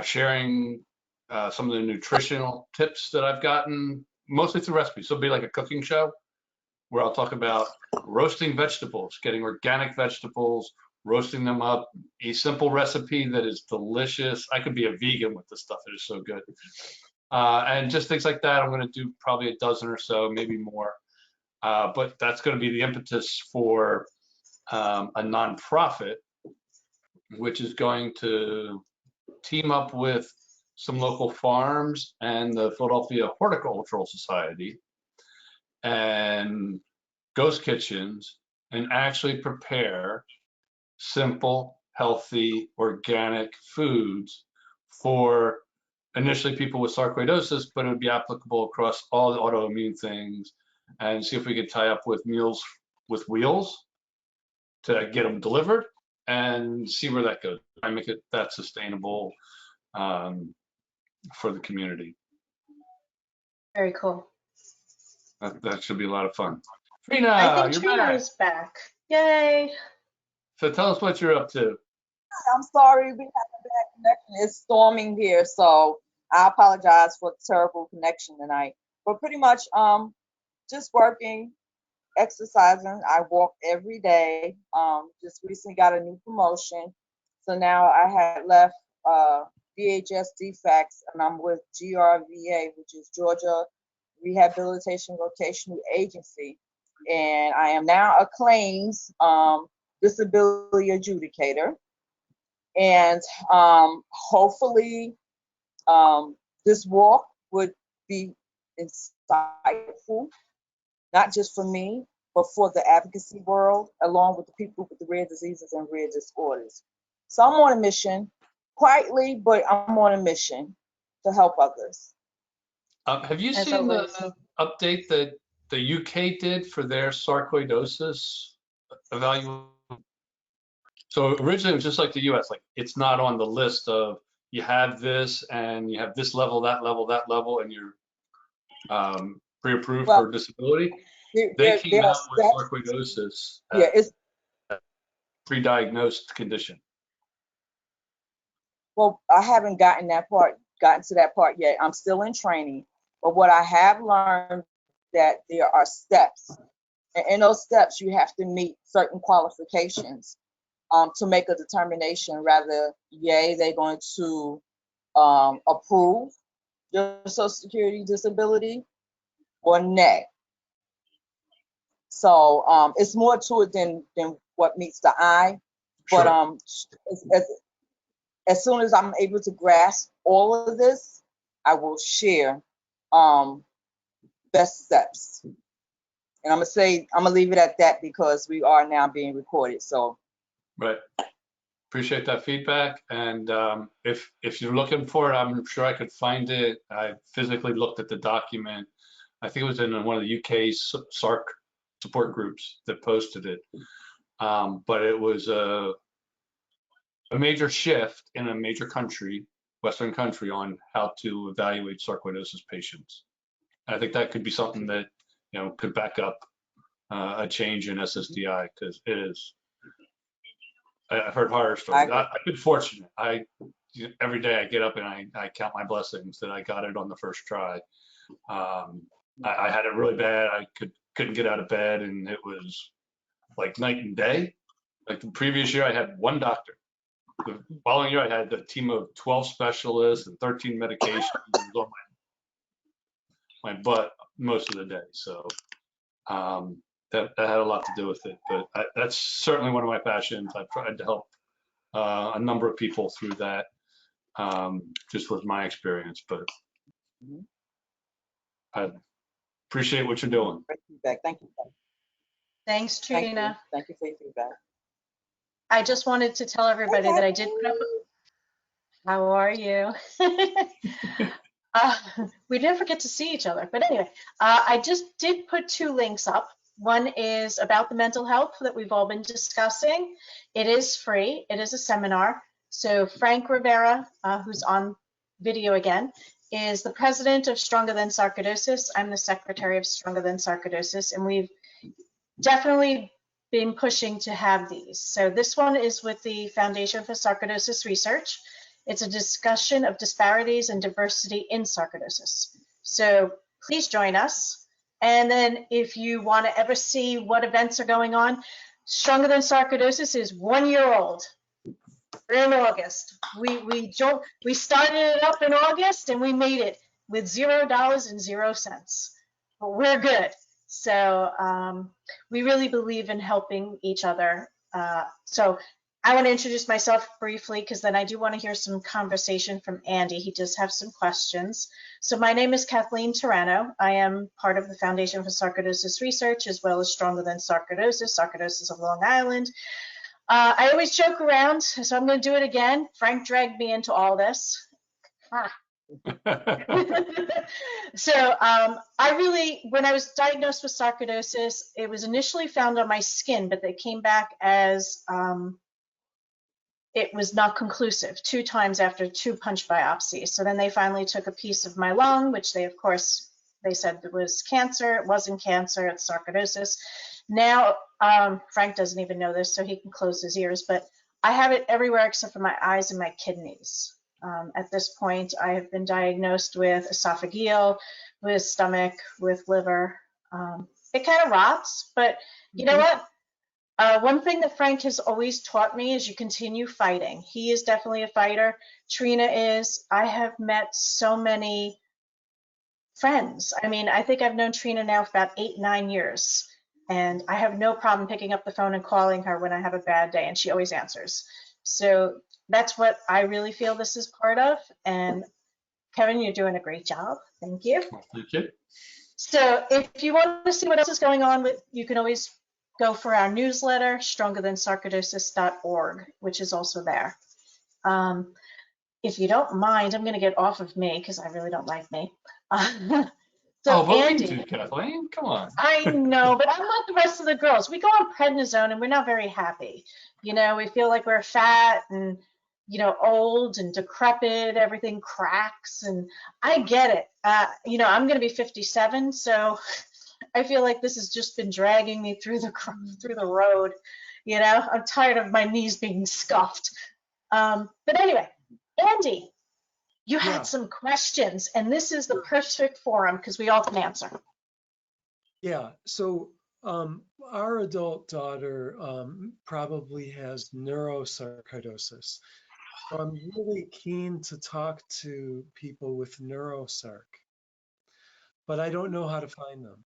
sharing some of the nutritional tips that I've gotten, mostly through recipes. So it'll be like a cooking show where I'll talk about roasting vegetables, getting organic vegetables, roasting them up, a simple recipe that is delicious. I could be a vegan with this stuff. It is so good. And just things like that. I'm going to do probably a dozen or so, maybe more. But that's going to be the impetus for a nonprofit, which is going to team up with some local farms and the Philadelphia Horticultural Society and ghost kitchens, and actually prepare simple, healthy, organic foods for initially people with sarcoidosis, but it would be applicable across all the autoimmune things, and see if we could tie up with Meals with Wheels to get them delivered and see where that goes. I make it that sustainable for the community. Very cool. That should be a lot of fun. I Trina, think you're Trina back. is back. Yay. So tell us what you're up to. I'm sorry, we have a bad connection. It's storming here, so I apologize for the terrible connection tonight. But pretty much, just working, exercising. I walk every day. Just recently got a new promotion, so now I had left VHS Defects, and I'm with GRVA, which is Georgia Rehabilitation Vocational Agency, and I am now a claims disability adjudicator. And hopefully this walk would be insightful, not just for me, but for the advocacy world, along with the people with the rare diseases and rare disorders. So I'm on a mission, quietly, but I'm on a mission to help others. Have you As seen always. the update that the UK did for their sarcoidosis evaluation? So originally it was just like the US, like it's not on the list of you have this and you have this level, that level, that level, and you're pre-approved Well, for disability. They there came are out with steps. sarcoidosis Yeah, as it's a pre-diagnosed condition. well, I haven't gotten to that part yet. I'm still in training. But what I have learned that there are steps. And in those steps, you have to meet certain qualifications to make a determination whether, yay, they're going to approve your Social Security disability or nay. So it's more to it than what meets the eye. But Sure. as soon as I'm able to grasp all of this, I will share best steps. And I'm gonna leave it at that because we are now being recorded. So Right. Appreciate that feedback. And if you're looking for it, I'm sure I could find it. I physically looked at the document. I think it was in one of the UK SARC support groups that posted it. But it was a major shift in a major country, Western country, on how to evaluate sarcoidosis patients. I think that could be something that, could back up a change in SSDI, because it is. I've heard horror stories. I've been fortunate. Every day I get up and I count my blessings that I got it on the first try. I had it really bad. I couldn't get out of bed, and it was like night and day. Like the previous year, I had one doctor. The following year, I had a team of 12 specialists and 13 medications. It was on my butt most of the day. So that had a lot to do with it. But that's certainly one of my passions. I've tried to help a number of people through that, just with my experience. But I appreciate what you're doing. great feedback. Thank you. Thanks, Trina. Thank you for your feedback. I just wanted to tell everybody that I did put up. How are you? We never get to see each other, but anyway, I just did put 2 links up. One is about the mental health that we've all been discussing. It is free. It is a seminar. So Frank Rivera, who's on video again, is the president of Stronger Than Sarcoidosis. I'm the secretary of Stronger Than Sarcoidosis, and we've definitely been pushing to have these. So this one is with the Foundation for Sarcoidosis Research. It's a discussion of disparities and diversity in sarcoidosis. So please join us. And then if you want to ever see what events are going on, Stronger Than Sarcoidosis is 1 year old. We're in August. We started it up in August and we made it with $0 and 0 cents. But we're good. So we really believe in helping each other. So I want to introduce myself briefly because then I do want to hear some conversation from Andy. He does have some questions. So my name is Kathleen Tarano. I am part of the Foundation for Sarcoidosis Research as well as Stronger Than Sarcoidosis, Sarcoidosis of Long Island. I always joke around, so I'm going to do it again. Frank dragged me into all this. So I really, when I was diagnosed with sarcoidosis, it was initially found on my skin, but they came back as it was not conclusive 2 times after 2 punch biopsies. So then they finally took a piece of my lung, which they, of course, they said it was cancer. It wasn't cancer, it's sarcoidosis. Now, Frank doesn't even know this, so he can close his ears, but I have it everywhere except for my eyes and my kidneys. At this point, I have been diagnosed with esophageal, with stomach, with liver. It kind of rots, but you know what? One thing that Frank has always taught me is you continue fighting. He is definitely a fighter. Trina is. I have met so many friends. I mean, I think I've known Trina now for about 8, 9 years, and I have no problem picking up the phone and calling her when I have a bad day, and she always answers. So that's what I really feel this is part of. And Kevin, you're doing a great job. Thank you. Thank you. So if you want to see what else is going on, you can always go for our newsletter, strongerthansarcoidosis.org, which is also there. If you don't mind, I'm going to get off of me because I really don't like me. So but Andy, we do, Kathleen. Come on. I know, but I'm like the rest of the girls. We go on prednisone and we're not very happy. You know, we feel like we're fat and, you know, old and decrepit, everything cracks, and I get it. You know, I'm going to be 57, so I feel like this has just been dragging me through the road. You know, I'm tired of my knees being scuffed. But anyway, Andy, you had some questions, and this is the perfect forum because we all can answer. Yeah, so our adult daughter probably has neurosarcoidosis. So I'm really keen to talk to people with neurosarc, but I don't know how to find them.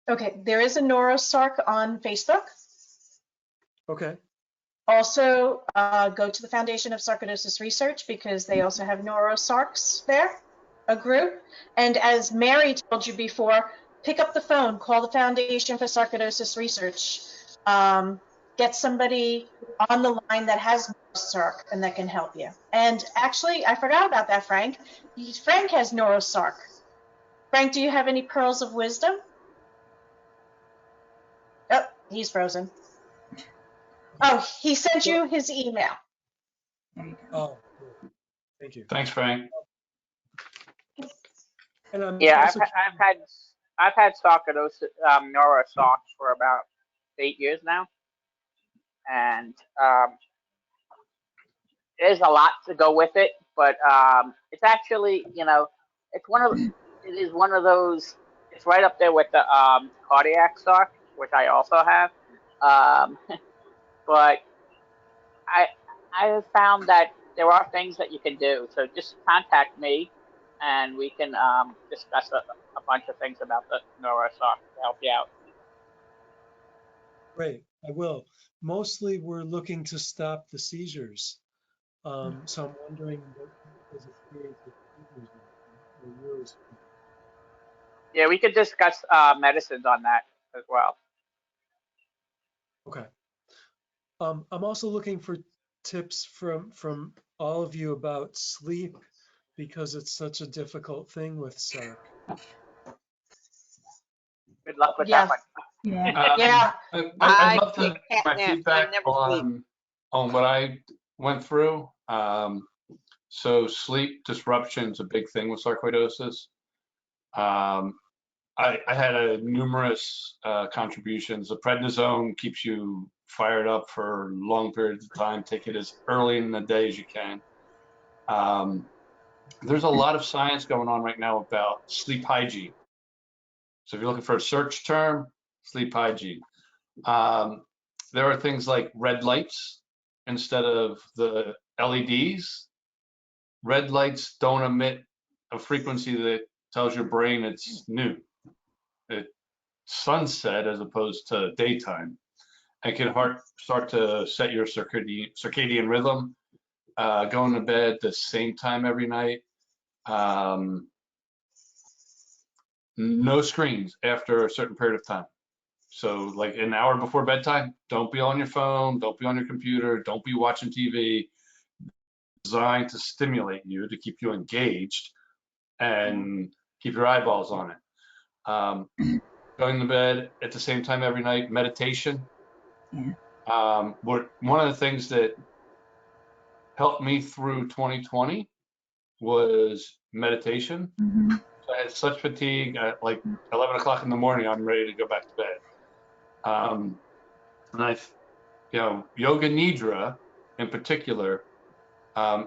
Okay, there is a NeuroSarc on Facebook. Okay. Also, go to the Foundation of Sarcoidosis Research because they also have NeuroSarcs there, a group. And as Mary told you before, pick up the phone, call the Foundation for Sarcoidosis Research. Get somebody on the line that has NeuroSarc and that can help you. And actually, I forgot about that, Frank. Frank has NeuroSarc. Frank, do you have any pearls of wisdom? Oh, he's frozen. Oh, he sent you his email. There you go. Oh, cool. Thank you. Thanks, Frank. And I'm Yeah, also I've had sarcoidosis, neurosoc for about 8 years now, and there's a lot to go with it, but it's actually, it's it is one of those. It's right up there with the cardiac sarc, which I also have, but I have found that there are things that you can do. So just contact me, and we can discuss a bunch of things about the neurosoc to help you out. great. I will. Mostly we're looking to stop the seizures. So I'm wondering what people's experience with seizures is, or yours. Yeah, we could discuss medicines on that as well. Okay. I'm also looking for tips from all of you about sleep because it's such a difficult thing with SARC. Good luck with Yeah. that one. Yeah. Yeah. I'd I love to take cat my naps. I feedback never sleep. on what I went through. So sleep disruption is a big thing with sarcoidosis. I had numerous contributions. The prednisone keeps you fired up for long periods of time. Take it as early in the day as you can. There's a lot of science going on right now about sleep hygiene. So if you're looking for a search term, sleep hygiene. There are things like red lights instead of the LEDs. Red lights don't emit a frequency that tells your brain it's noon. It's sunset as opposed to daytime. It can start to set your circadian rhythm, going to bed the same time every night. No screens after a certain period of time. So like an hour before bedtime, don't be on your phone, don't be on your computer, don't be watching TV. Designed to stimulate you, to keep you engaged and keep your eyeballs on it. Going to bed at the same time every night, meditation. Yeah. One of the things that helped me through 2020 was meditation. Mm-hmm. So I had such fatigue at like 11 o'clock in the morning, I'm ready to go back to bed. And Yoga Nidra in particular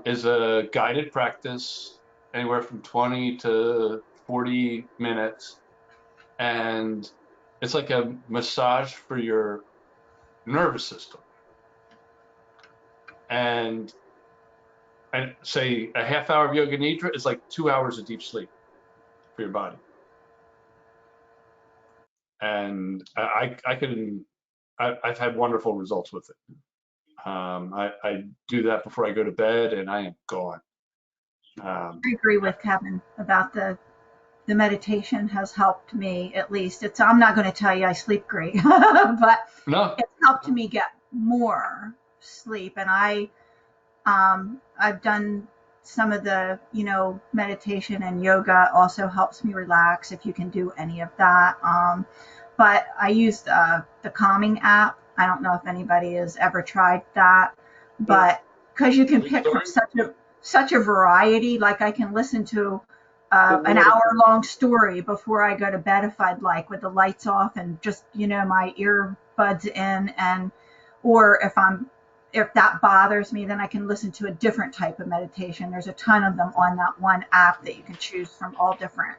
is a guided practice, anywhere from 20 to 40 minutes. And it's like a massage for your nervous system. And say a half hour of Yoga Nidra is like 2 hours of deep sleep for your body. And I've had wonderful results with it. I do that before I go to bed and I am gone. I agree with Kevin about the meditation has helped me at least. I'm not going to tell you I sleep great, but No. it's helped me get more sleep. And I've done some of the, meditation and yoga also helps me relax if you can do any of that. But I use the calming app. I don't know if anybody has ever tried that, but because you can pick from such a variety, like I can listen to an hour-long story before I go to bed if I'd like, with the lights off and just my earbuds in, or if that bothers me, then I can listen to a different type of meditation. There's a ton of them on that one app that you can choose from, all different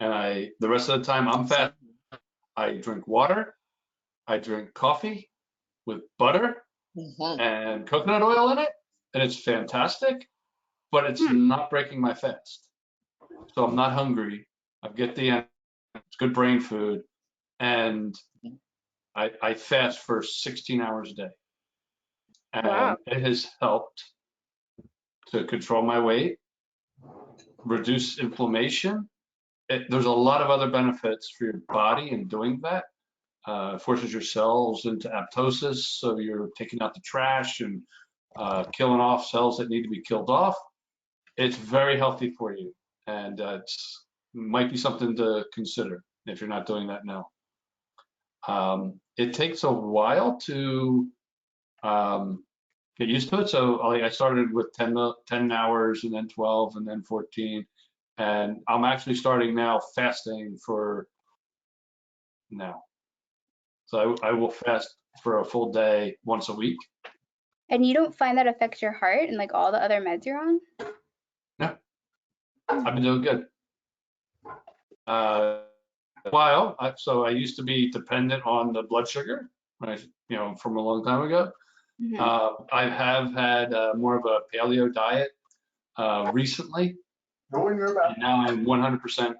And the rest of the time I'm fat. I drink water. I drink coffee with butter and coconut oil in it, and it's fantastic, but it's not breaking my fast. So I'm not hungry. I get the energy. It's good brain food, and I fast for 16 hours a day, and Wow. it has helped to control my weight, reduce inflammation. There's a lot of other benefits for your body in doing that. Forces your cells into apoptosis, so you're taking out the trash and killing off cells that need to be killed off. It's very healthy for you, and might be something to consider if you're not doing that now. It takes a while to get used to it. So I started with 10 hours and then 12 and then 14. And I'm actually starting now fasting for now. So I will fast for a full day once a week. And you don't find that affects your heart and like all the other meds you're on? Yeah, I've been doing good. While, so I used to be dependent on the blood sugar, right, from a long time ago. I have had more of a paleo diet recently. And now I'm 100%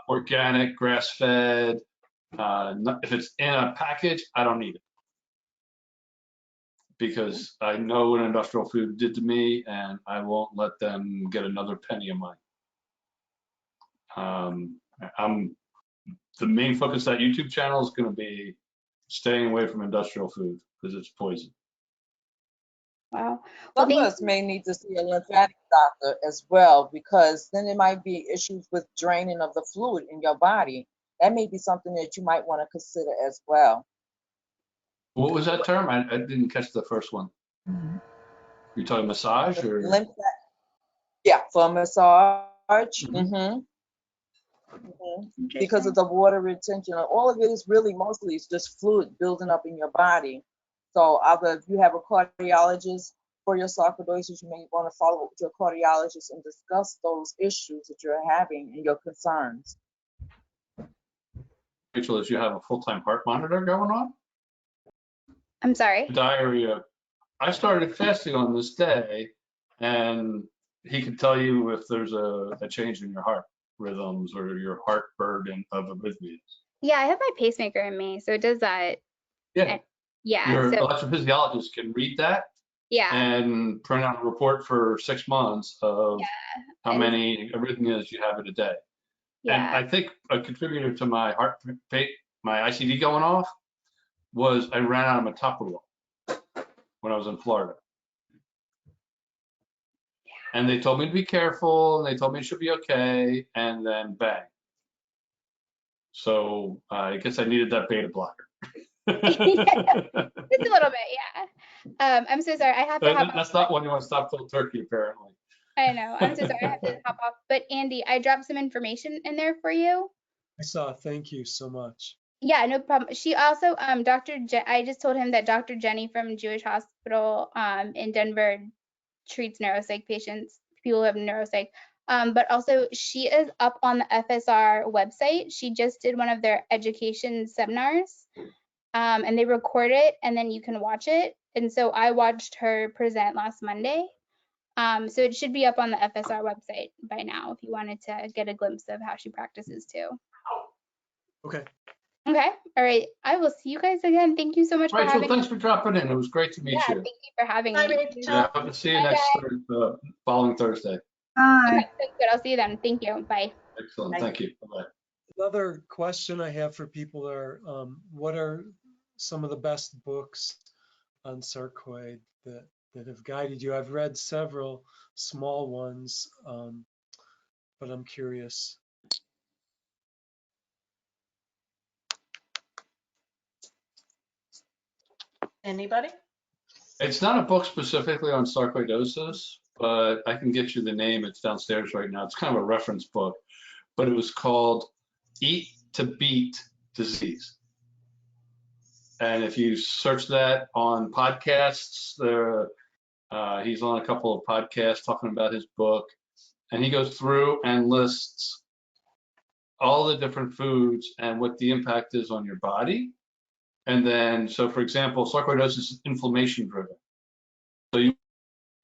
organic, grass-fed. If it's in a package, I don't need it because I know what industrial food did to me, and I won't let them get another penny of mine. The main focus of that YouTube channel is going to be staying away from industrial food because it's poison. Wow. Well, Some of us may need to see a lymphatic doctor as well, because then there might be issues with draining of the fluid in your body. That may be something that you might want to consider as well. What was that term? I didn't catch the first one. You're talking massage or? Yeah, for a massage. Because of the water retention. All of it is really mostly it's just fluid building up in your body. So either if you have a cardiologist for your sarcoidosis, you may want to follow up with your cardiologist and discuss those issues that you're having and your concerns. Rachel, if you have a full-time heart monitor going on? I'm sorry? Diarrhea. I started fasting on this day, and he could tell you if there's a change in your heart rhythms or your heart burden of arrhythmias. Yeah, I have my pacemaker in me, so it does that. Yeah. Yeah. Your So, electrophysiologist can read that yeah. and print out a report for 6 months of how many arrhythmias you have in a day. And I think a contributor to my my ICD going off was I ran out of metoprolol when I was in Florida. And they told me to be careful, and they told me it should be okay, and then bang. So I guess I needed that beta blocker. Just a little bit, yeah. I'm so sorry. I have to hop off. That's not one you want to stop cold turkey, apparently. I know. I'm so sorry. I have to hop off. But Andy, I dropped some information in there for you. I saw. Thank you so much. Yeah, no problem. She also, I just told him that Dr. Jenny from Jewish Hospital in Denver treats neuropsych patients, people who have neuropsych. But also she is up on the FSR website. She just did one of their education seminars, and they record it and then you can watch it. And so I watched her present last Monday. So it should be up on the FSR website by now if you wanted to get a glimpse of how she practices too. Okay. Okay. All right. I will see you guys again. Thank you so much for Rachel, having me. thanks for dropping in. It was great to meet you. Thank you for having Bye, me. Rachel. Yeah, hope to see you next following Thursday. Bye. Okay, sounds good. I'll see you then. Thank you. Bye. Excellent. Bye. Thank you. Bye-bye. Another question I have for people are, what are some of the best books on Cirquoid that have guided you? I've read several small ones, but I'm curious. Anybody? It's not a book specifically on sarcoidosis, but I can get you the name. It's downstairs right now. It's kind of a reference book, but it was called Eat to Beat Disease. And if you search that on podcasts, he's on a couple of podcasts talking about his book, and he goes through and lists all the different foods and what the impact is on your body. And then, so for example, sarcoidosis is inflammation driven. So you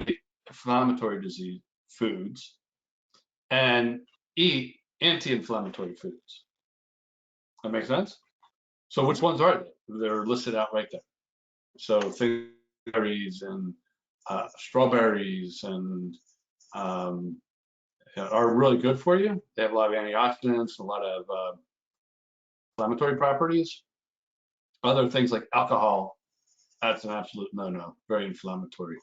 eat inflammatory disease foods and eat anti-inflammatory foods. That makes sense? So which ones are they? They're listed out right there. So things like berries and strawberries and are really good for you. They have a lot of antioxidants, a lot of inflammatory properties. Other things like alcohol, that's an absolute no-no, very inflammatory.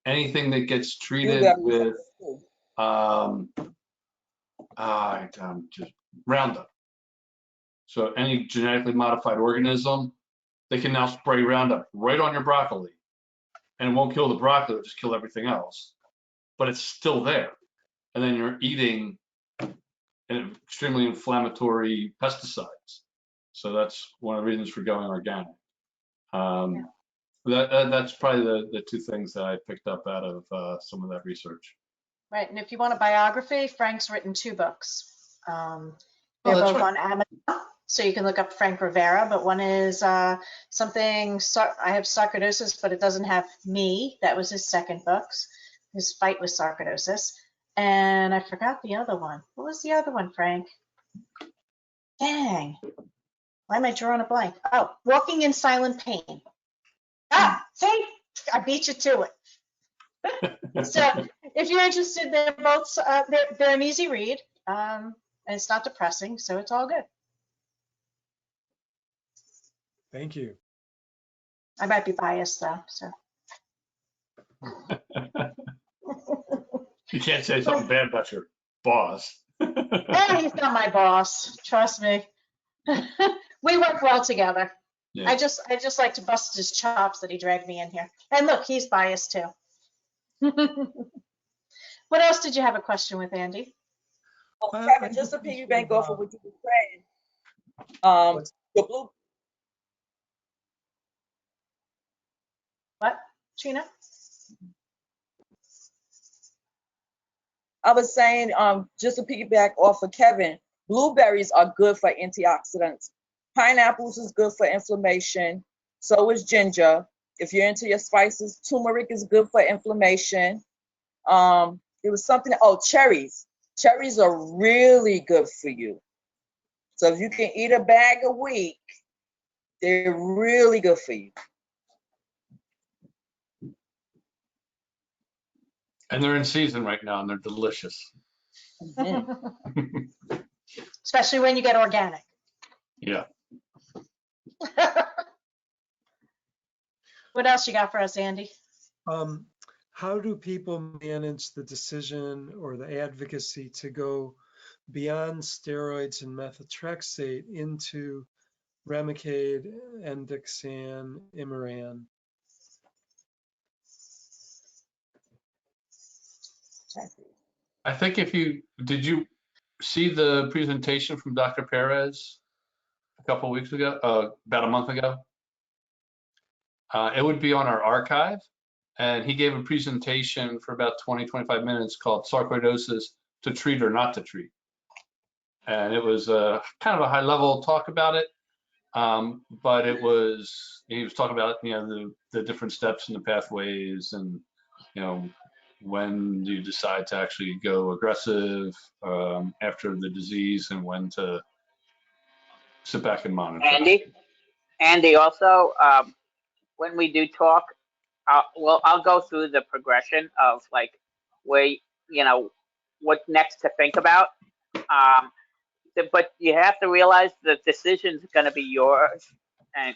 Anything that gets treated with just Roundup. So any genetically modified organism, they can now spray Roundup right on your broccoli, and it won't kill the broccoli, it'll just kill everything else. But it's still there. And then you're eating an extremely inflammatory pesticides. So that's one of the reasons for going organic. That's probably the two things that I picked up out of some of that research. Right, and if you want a biography, Frank's written 2 books. They're both on Amazon, so you can look up Frank Rivera, but one is I have sarcoidosis, but it doesn't have me. That was his second book, his fight with sarcoidosis. And I forgot the other one. What was the other one, Frank? Dang. Why am I drawing a blank? Oh, Walking in Silent Pain. See? I beat you to it. So if you're interested, they're both, they're an easy read. And it's not depressing, so it's all good. Thank you. I might be biased though, so. You can't say something bad about your boss. Hey, he's not my boss. Trust me. We work well together. Yeah. I just like to bust his chops that he dragged me in here. And look, he's biased too. What else did you have a question with, Andy? Well, Kevin, just to piggyback off of what you were saying, the blue. What, Trina? I was saying, just to piggyback off of Kevin, blueberries are good for antioxidants. Pineapples is good for inflammation. So is ginger. If you're into your spices, turmeric is good for inflammation. It was something, cherries. Cherries are really good for you. So if you can eat a bag a week, they're really good for you. And they're in season right now, and they're delicious. Mm-hmm. Especially when you get organic. Yeah. What else you got for us, Andy? How do people manage the decision or the advocacy to go beyond steroids and methotrexate into Remicade, Endoxan, Imuran? I think did you see the presentation from Dr. Perez a couple of weeks ago, about a month ago? It would be on our archive, and he gave a presentation for about 20, 25 minutes called Sarcoidosis, to treat or not to treat. And it was kind of a high level talk about it, but he was talking about, the different steps and the pathways, and, when you decide to actually go aggressive after the disease, and when to sit back and monitor. Andy, also, when we do talk, I'll go through the progression of like where, what next to think about. But you have to realize the decision's going to be yours, and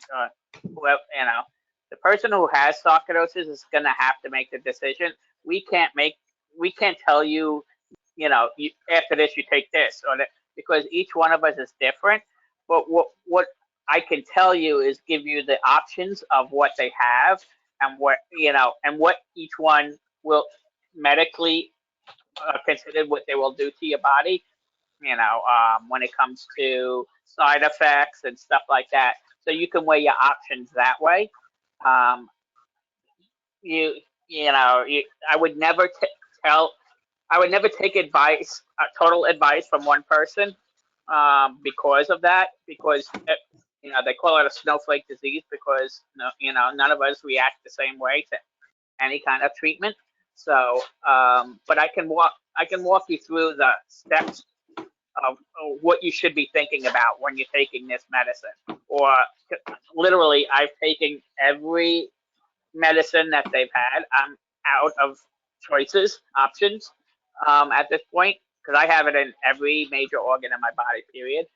the person who has sarcoidosis is going to have to make the decision. We can't tell you, after this you take this or that, because each one of us is different. But what I can tell you is give you the options of what they have, and what each one will medically considered what they will do to your body. When it comes to side effects and stuff like that, so you can weigh your options that way. I would never take advice, total advice from one person. because of that, because they call it a snowflake disease because none of us react the same way to any kind of treatment. So, but I can walk you through the steps of what you should be thinking about when you're taking this medicine. Or literally, I've taken every medicine that they've had. I'm out of options at this point, because I have it in every major organ in my body, period,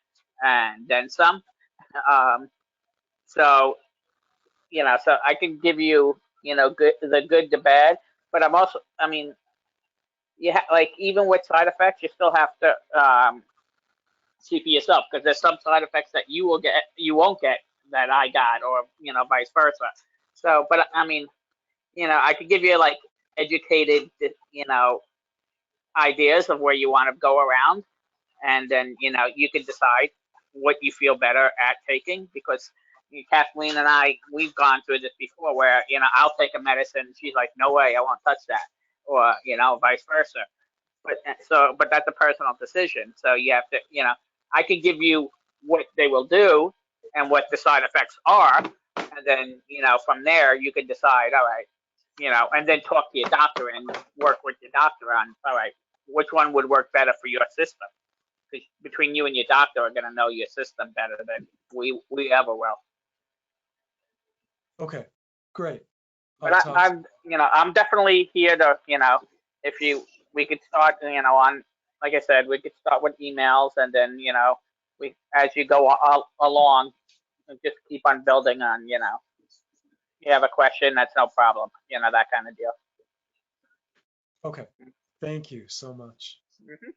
and then some. Um, so so I can give you the good, the bad, but I mean, like even with side effects, you still have to see for yourself, because there's some side effects that you won't get that I got, or vice versa. So, but I mean, I could give you like educated, ideas of where you want to go around, and then you can decide what you feel better at taking, because Kathleen and we've gone through this before, where I'll take a medicine, she's like, no way, I won't touch that, or vice versa. But that's a personal decision, so you have to, I can give you what they will do and what the side effects are, and then from there you can decide, all right, and then talk to your doctor and work with your doctor on, all right, which one would work better for your system. Because between you and your doctor are going to know your system better than we ever will. Okay, great. But I'm definitely here to, if we could start, on, like I said, we could start with emails, and then, we, as you go along, just keep on building on, you have a question, that's no problem, that kind of deal. Okay, thank you so much. Mm-hmm.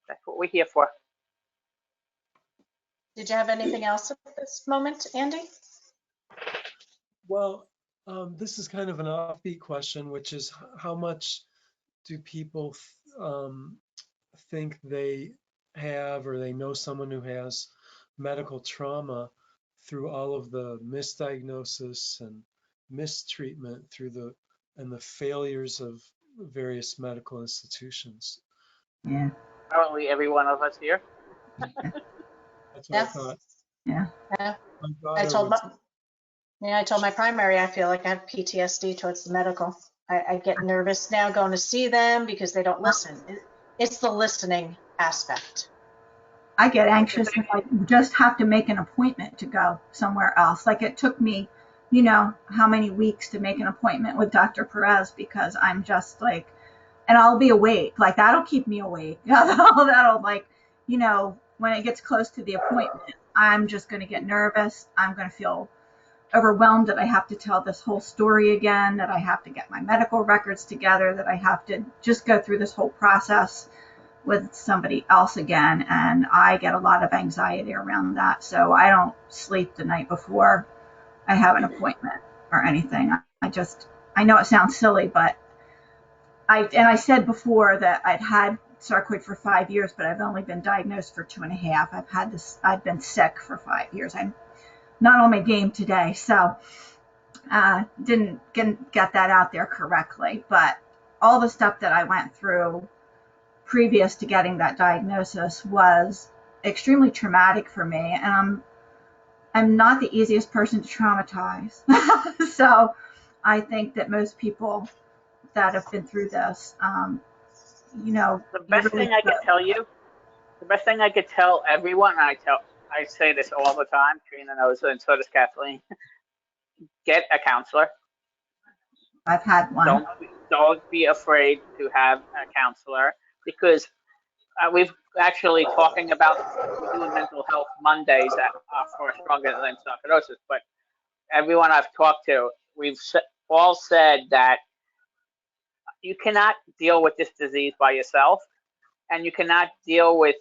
That's what we're here for. Did you have anything else at this moment, Andy? Well, this is kind of an offbeat question, which is how much do people think they have, or they know someone who has medical trauma through all of the misdiagnosis and mistreatment and the failures of various medical institutions? Yeah. Probably every one of us here. That's what I thought. Yeah. I told my primary, I feel like I have PTSD towards the medical. I get nervous now going to see them because they don't listen. It's the listening aspect. I get anxious if I just have to make an appointment to go somewhere else. Like it took me, how many weeks to make an appointment with Dr. Perez, because I'm just like, and I'll be awake. Like that'll keep me awake. That'll like, when it gets close to the appointment, I'm just going to get nervous. I'm going to feel overwhelmed that I have to tell this whole story again, that I have to get my medical records together, that I have to just go through this whole process with somebody else again. And I get a lot of anxiety around that. So I don't sleep the night before I have an appointment or anything. I know it sounds silly, but I said before that I'd had sarcoid for 5 years, but I've only been diagnosed for 2.5. I've been sick for 5 years. I'm not on my game today, so didn't get that out there correctly. But all the stuff that I went through previous to getting that diagnosis was extremely traumatic for me, and I'm not the easiest person to traumatize. So I think that most people that have been through this, The best thing I could tell you, the best thing I could tell everyone, and I say this all the time, Trina knows, and so does Kathleen, get a counselor. I've had one. Don't be afraid to have a counselor, because we've actually talking about, we're doing mental health Mondays for Stronger Than Sarcoidosis, but everyone I've talked to, we've all said that you cannot deal with this disease by yourself, and you cannot deal with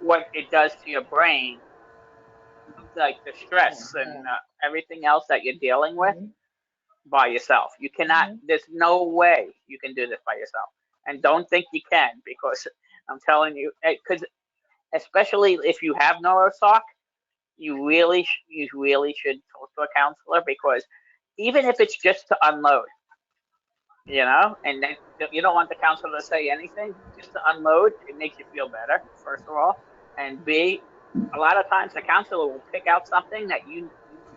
what it does to your brain, like the stress and everything else that you're dealing with, by yourself. You cannot, there's no way you can do this by yourself. And don't think you can, because I'm telling you, because especially if you have neurosoc, you really should talk to a counselor, because even if it's just to unload, and then you don't want the counselor to say anything, just to unload. It makes you feel better, first of all. And B, a lot of times the counselor will pick out something that you've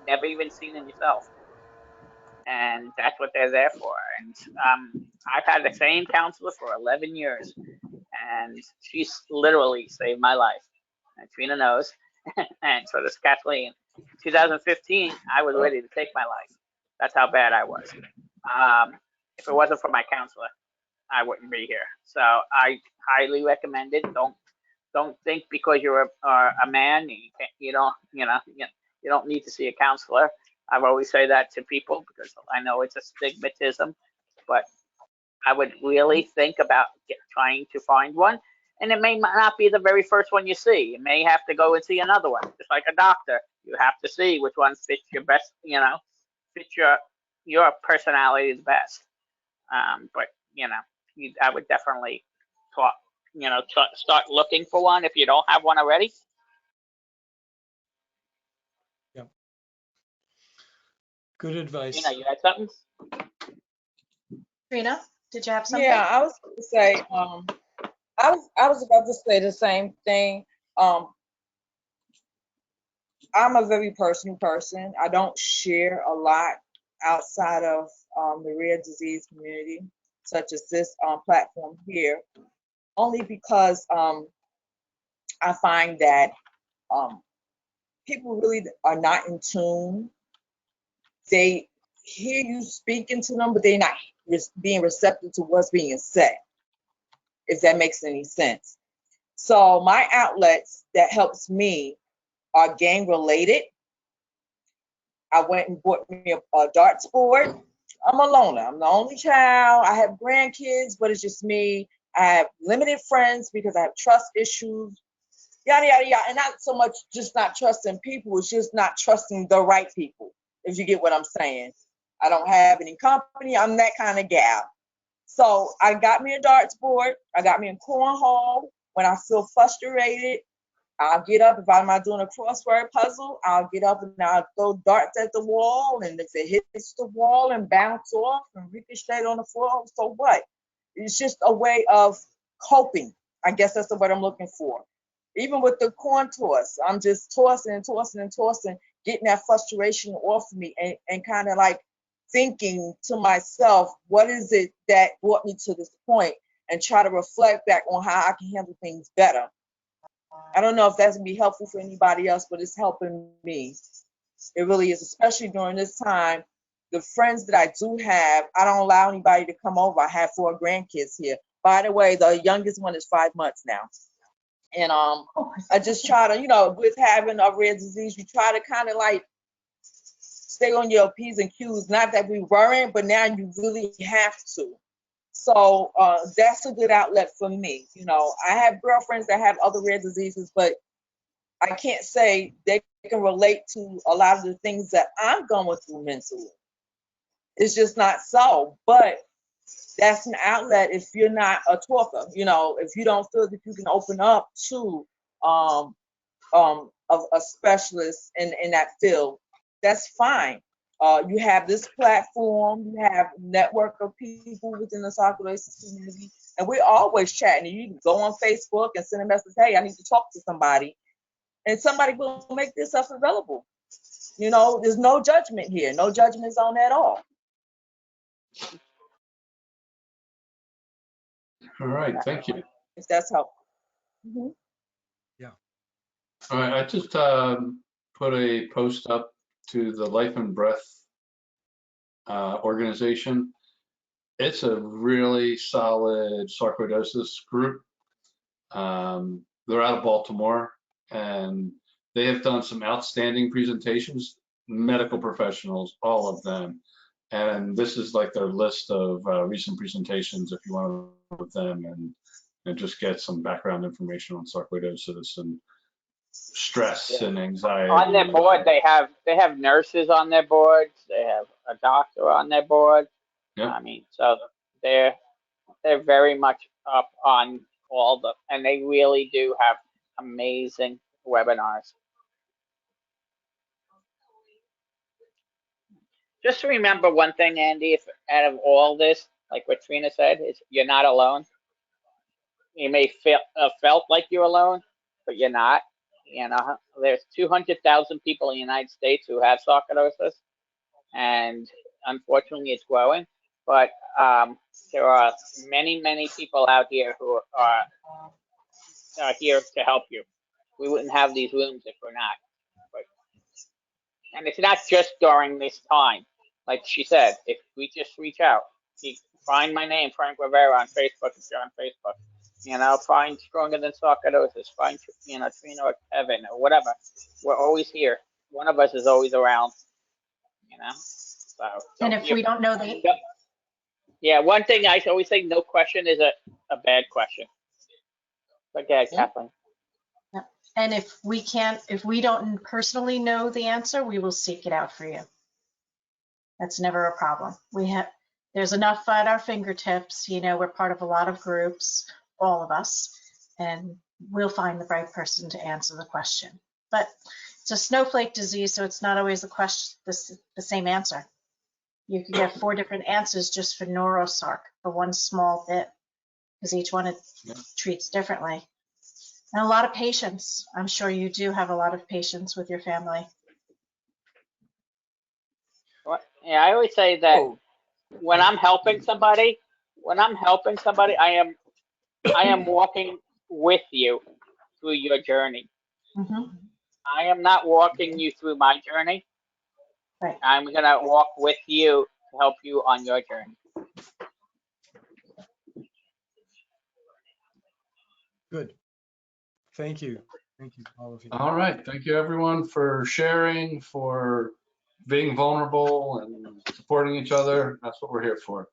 never even seen in yourself. And that's what they're there for. And I've had the same counselor for 11 years, and she's literally saved my life. And Trina knows, and so does Kathleen. In 2015, I was ready to take my life. That's how bad I was. If it wasn't for my counselor, I wouldn't be here. So I highly recommend it. Don't think because you're a man you don't need to see a counselor. I've always say that to people because I know it's a stigmatism, but I would really think about trying to find one. And it may not be the very first one you see. You may have to go and see another one, just like a doctor. You have to see which one fits your best, fits your personality the best. But I would definitely talk, start looking for one if you don't have one already. Yeah. Good advice. You had something? Trina, did you have something? Yeah, I was going to say, I was about to say the same thing. I'm a very personal person. I don't share a lot outside of the rare disease community, such as this platform here, only because I find that people really are not in tune. They hear you speaking to them, but they're not being receptive to what's being said, if that makes any sense. So my outlets that helps me are gang related. I went and bought me a darts board. I'm a loner. I'm the only child. I have grandkids, but it's just me. I have limited friends because I have trust issues, yada, yada, yada. And not so much just not trusting people, it's just not trusting the right people, if you get what I'm saying. I don't have any company. I'm that kind of gal. So I got me a darts board. I got me a cornhole. When I feel frustrated, I'll get up. If I'm not doing a crossword puzzle, I'll get up and I'll throw darts at the wall. And if it hits the wall and bounce off and ricochet on the floor, so what? It's just a way of coping. I guess that's the word I'm looking for. Even with the corn toss, I'm just tossing and tossing and tossing, getting that frustration off of me and kind of like thinking to myself, what is it that brought me to this point, and try to reflect back on how I can handle things better. I don't know if that's gonna be helpful for anybody else, but it's helping me. It really is, especially during this time. The friends that I do have, I don't allow anybody to come over. I have 4 grandkids here. By the way, the youngest one is 5 months now. And I just try to, with having a rare disease, you try to kind of like stay on your P's and Q's. Not that we weren't, but now you really have to. So that's a good outlet for me. I have girlfriends that have other rare diseases, but I can't say they can relate to a lot of the things that I'm going through mentally. It's just not so. But that's an outlet if you're not a talker. If you don't feel that you can open up to a specialist in that field, that's fine. You have this platform, you have a network of people within the sarcoidosis community, and we're always chatting. You can go on Facebook and send a message, hey, I need to talk to somebody, and somebody will make themselves available. There's no judgment here. No judgment zone at all. All right, thank you. If that's helpful. Mm-hmm. Yeah. All right, I just put a post up to the Life and Breath organization. It's a really solid sarcoidosis group. They're out of Baltimore, and they have done some outstanding presentations, medical professionals, all of them. And this is like their list of recent presentations if you want to work with them and just get some background information on sarcoidosis and stress and anxiety. On their board, they have nurses on their board. They have a doctor on their board. Yep. I mean, so they're very much up on and they really do have amazing webinars. Just remember one thing, Andy, if out of all this, like what Trina said, is you're not alone. You may feel felt like you're alone, but you're not. You know, there's 200,000 people in the United States who have sarcoidosis, and unfortunately, it's growing. But there are many, many people out here who are here to help you. We wouldn't have these rooms if we're not. But, and it's not just during this time. Like she said, if we just reach out, you find my name, Frank Rivera, on Facebook if you're on Facebook. You know, find Stronger Than Sarcoidosis, find, you know, Trina or Kevin or whatever. We're always here. One of us is always around, you know. So, And if we don't know the, yeah, one thing I always say, no question is a bad question. But yeah, Kathleen. and if we don't personally know the answer, we will seek it out for you. That's never a problem. There's enough at our fingertips. You know, we're part of a lot of groups, all of us, and we'll find the right person to answer the question. But it's a snowflake disease, so it's not always the same answer. You could get 4 different answers just for neurosarc for one small bit, because each one treats differently. And a lot of patience. I'm sure you do have a lot of patience with your family. Well, yeah, I always say that when I'm helping somebody, I am walking with you through your journey. Mm-hmm. I am not walking you through my journey. Right. I'm gonna walk with you to help you on your journey. Good. Thank you. Thank you, all of you. All right. Thank you, everyone, for sharing, for being vulnerable and supporting each other. That's what we're here for.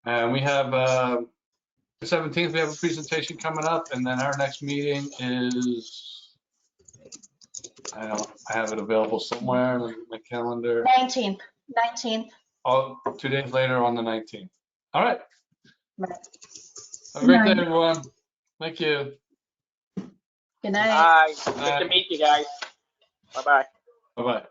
And we have the 17th, we have a presentation coming up, and then our next meeting is, I have it available somewhere in my calendar. 19th. Oh, 2 days later on the 19th. All right. Right. Have a great day, everyone. Thank you. Good night. Good to meet you guys. Bye-bye. Bye-bye.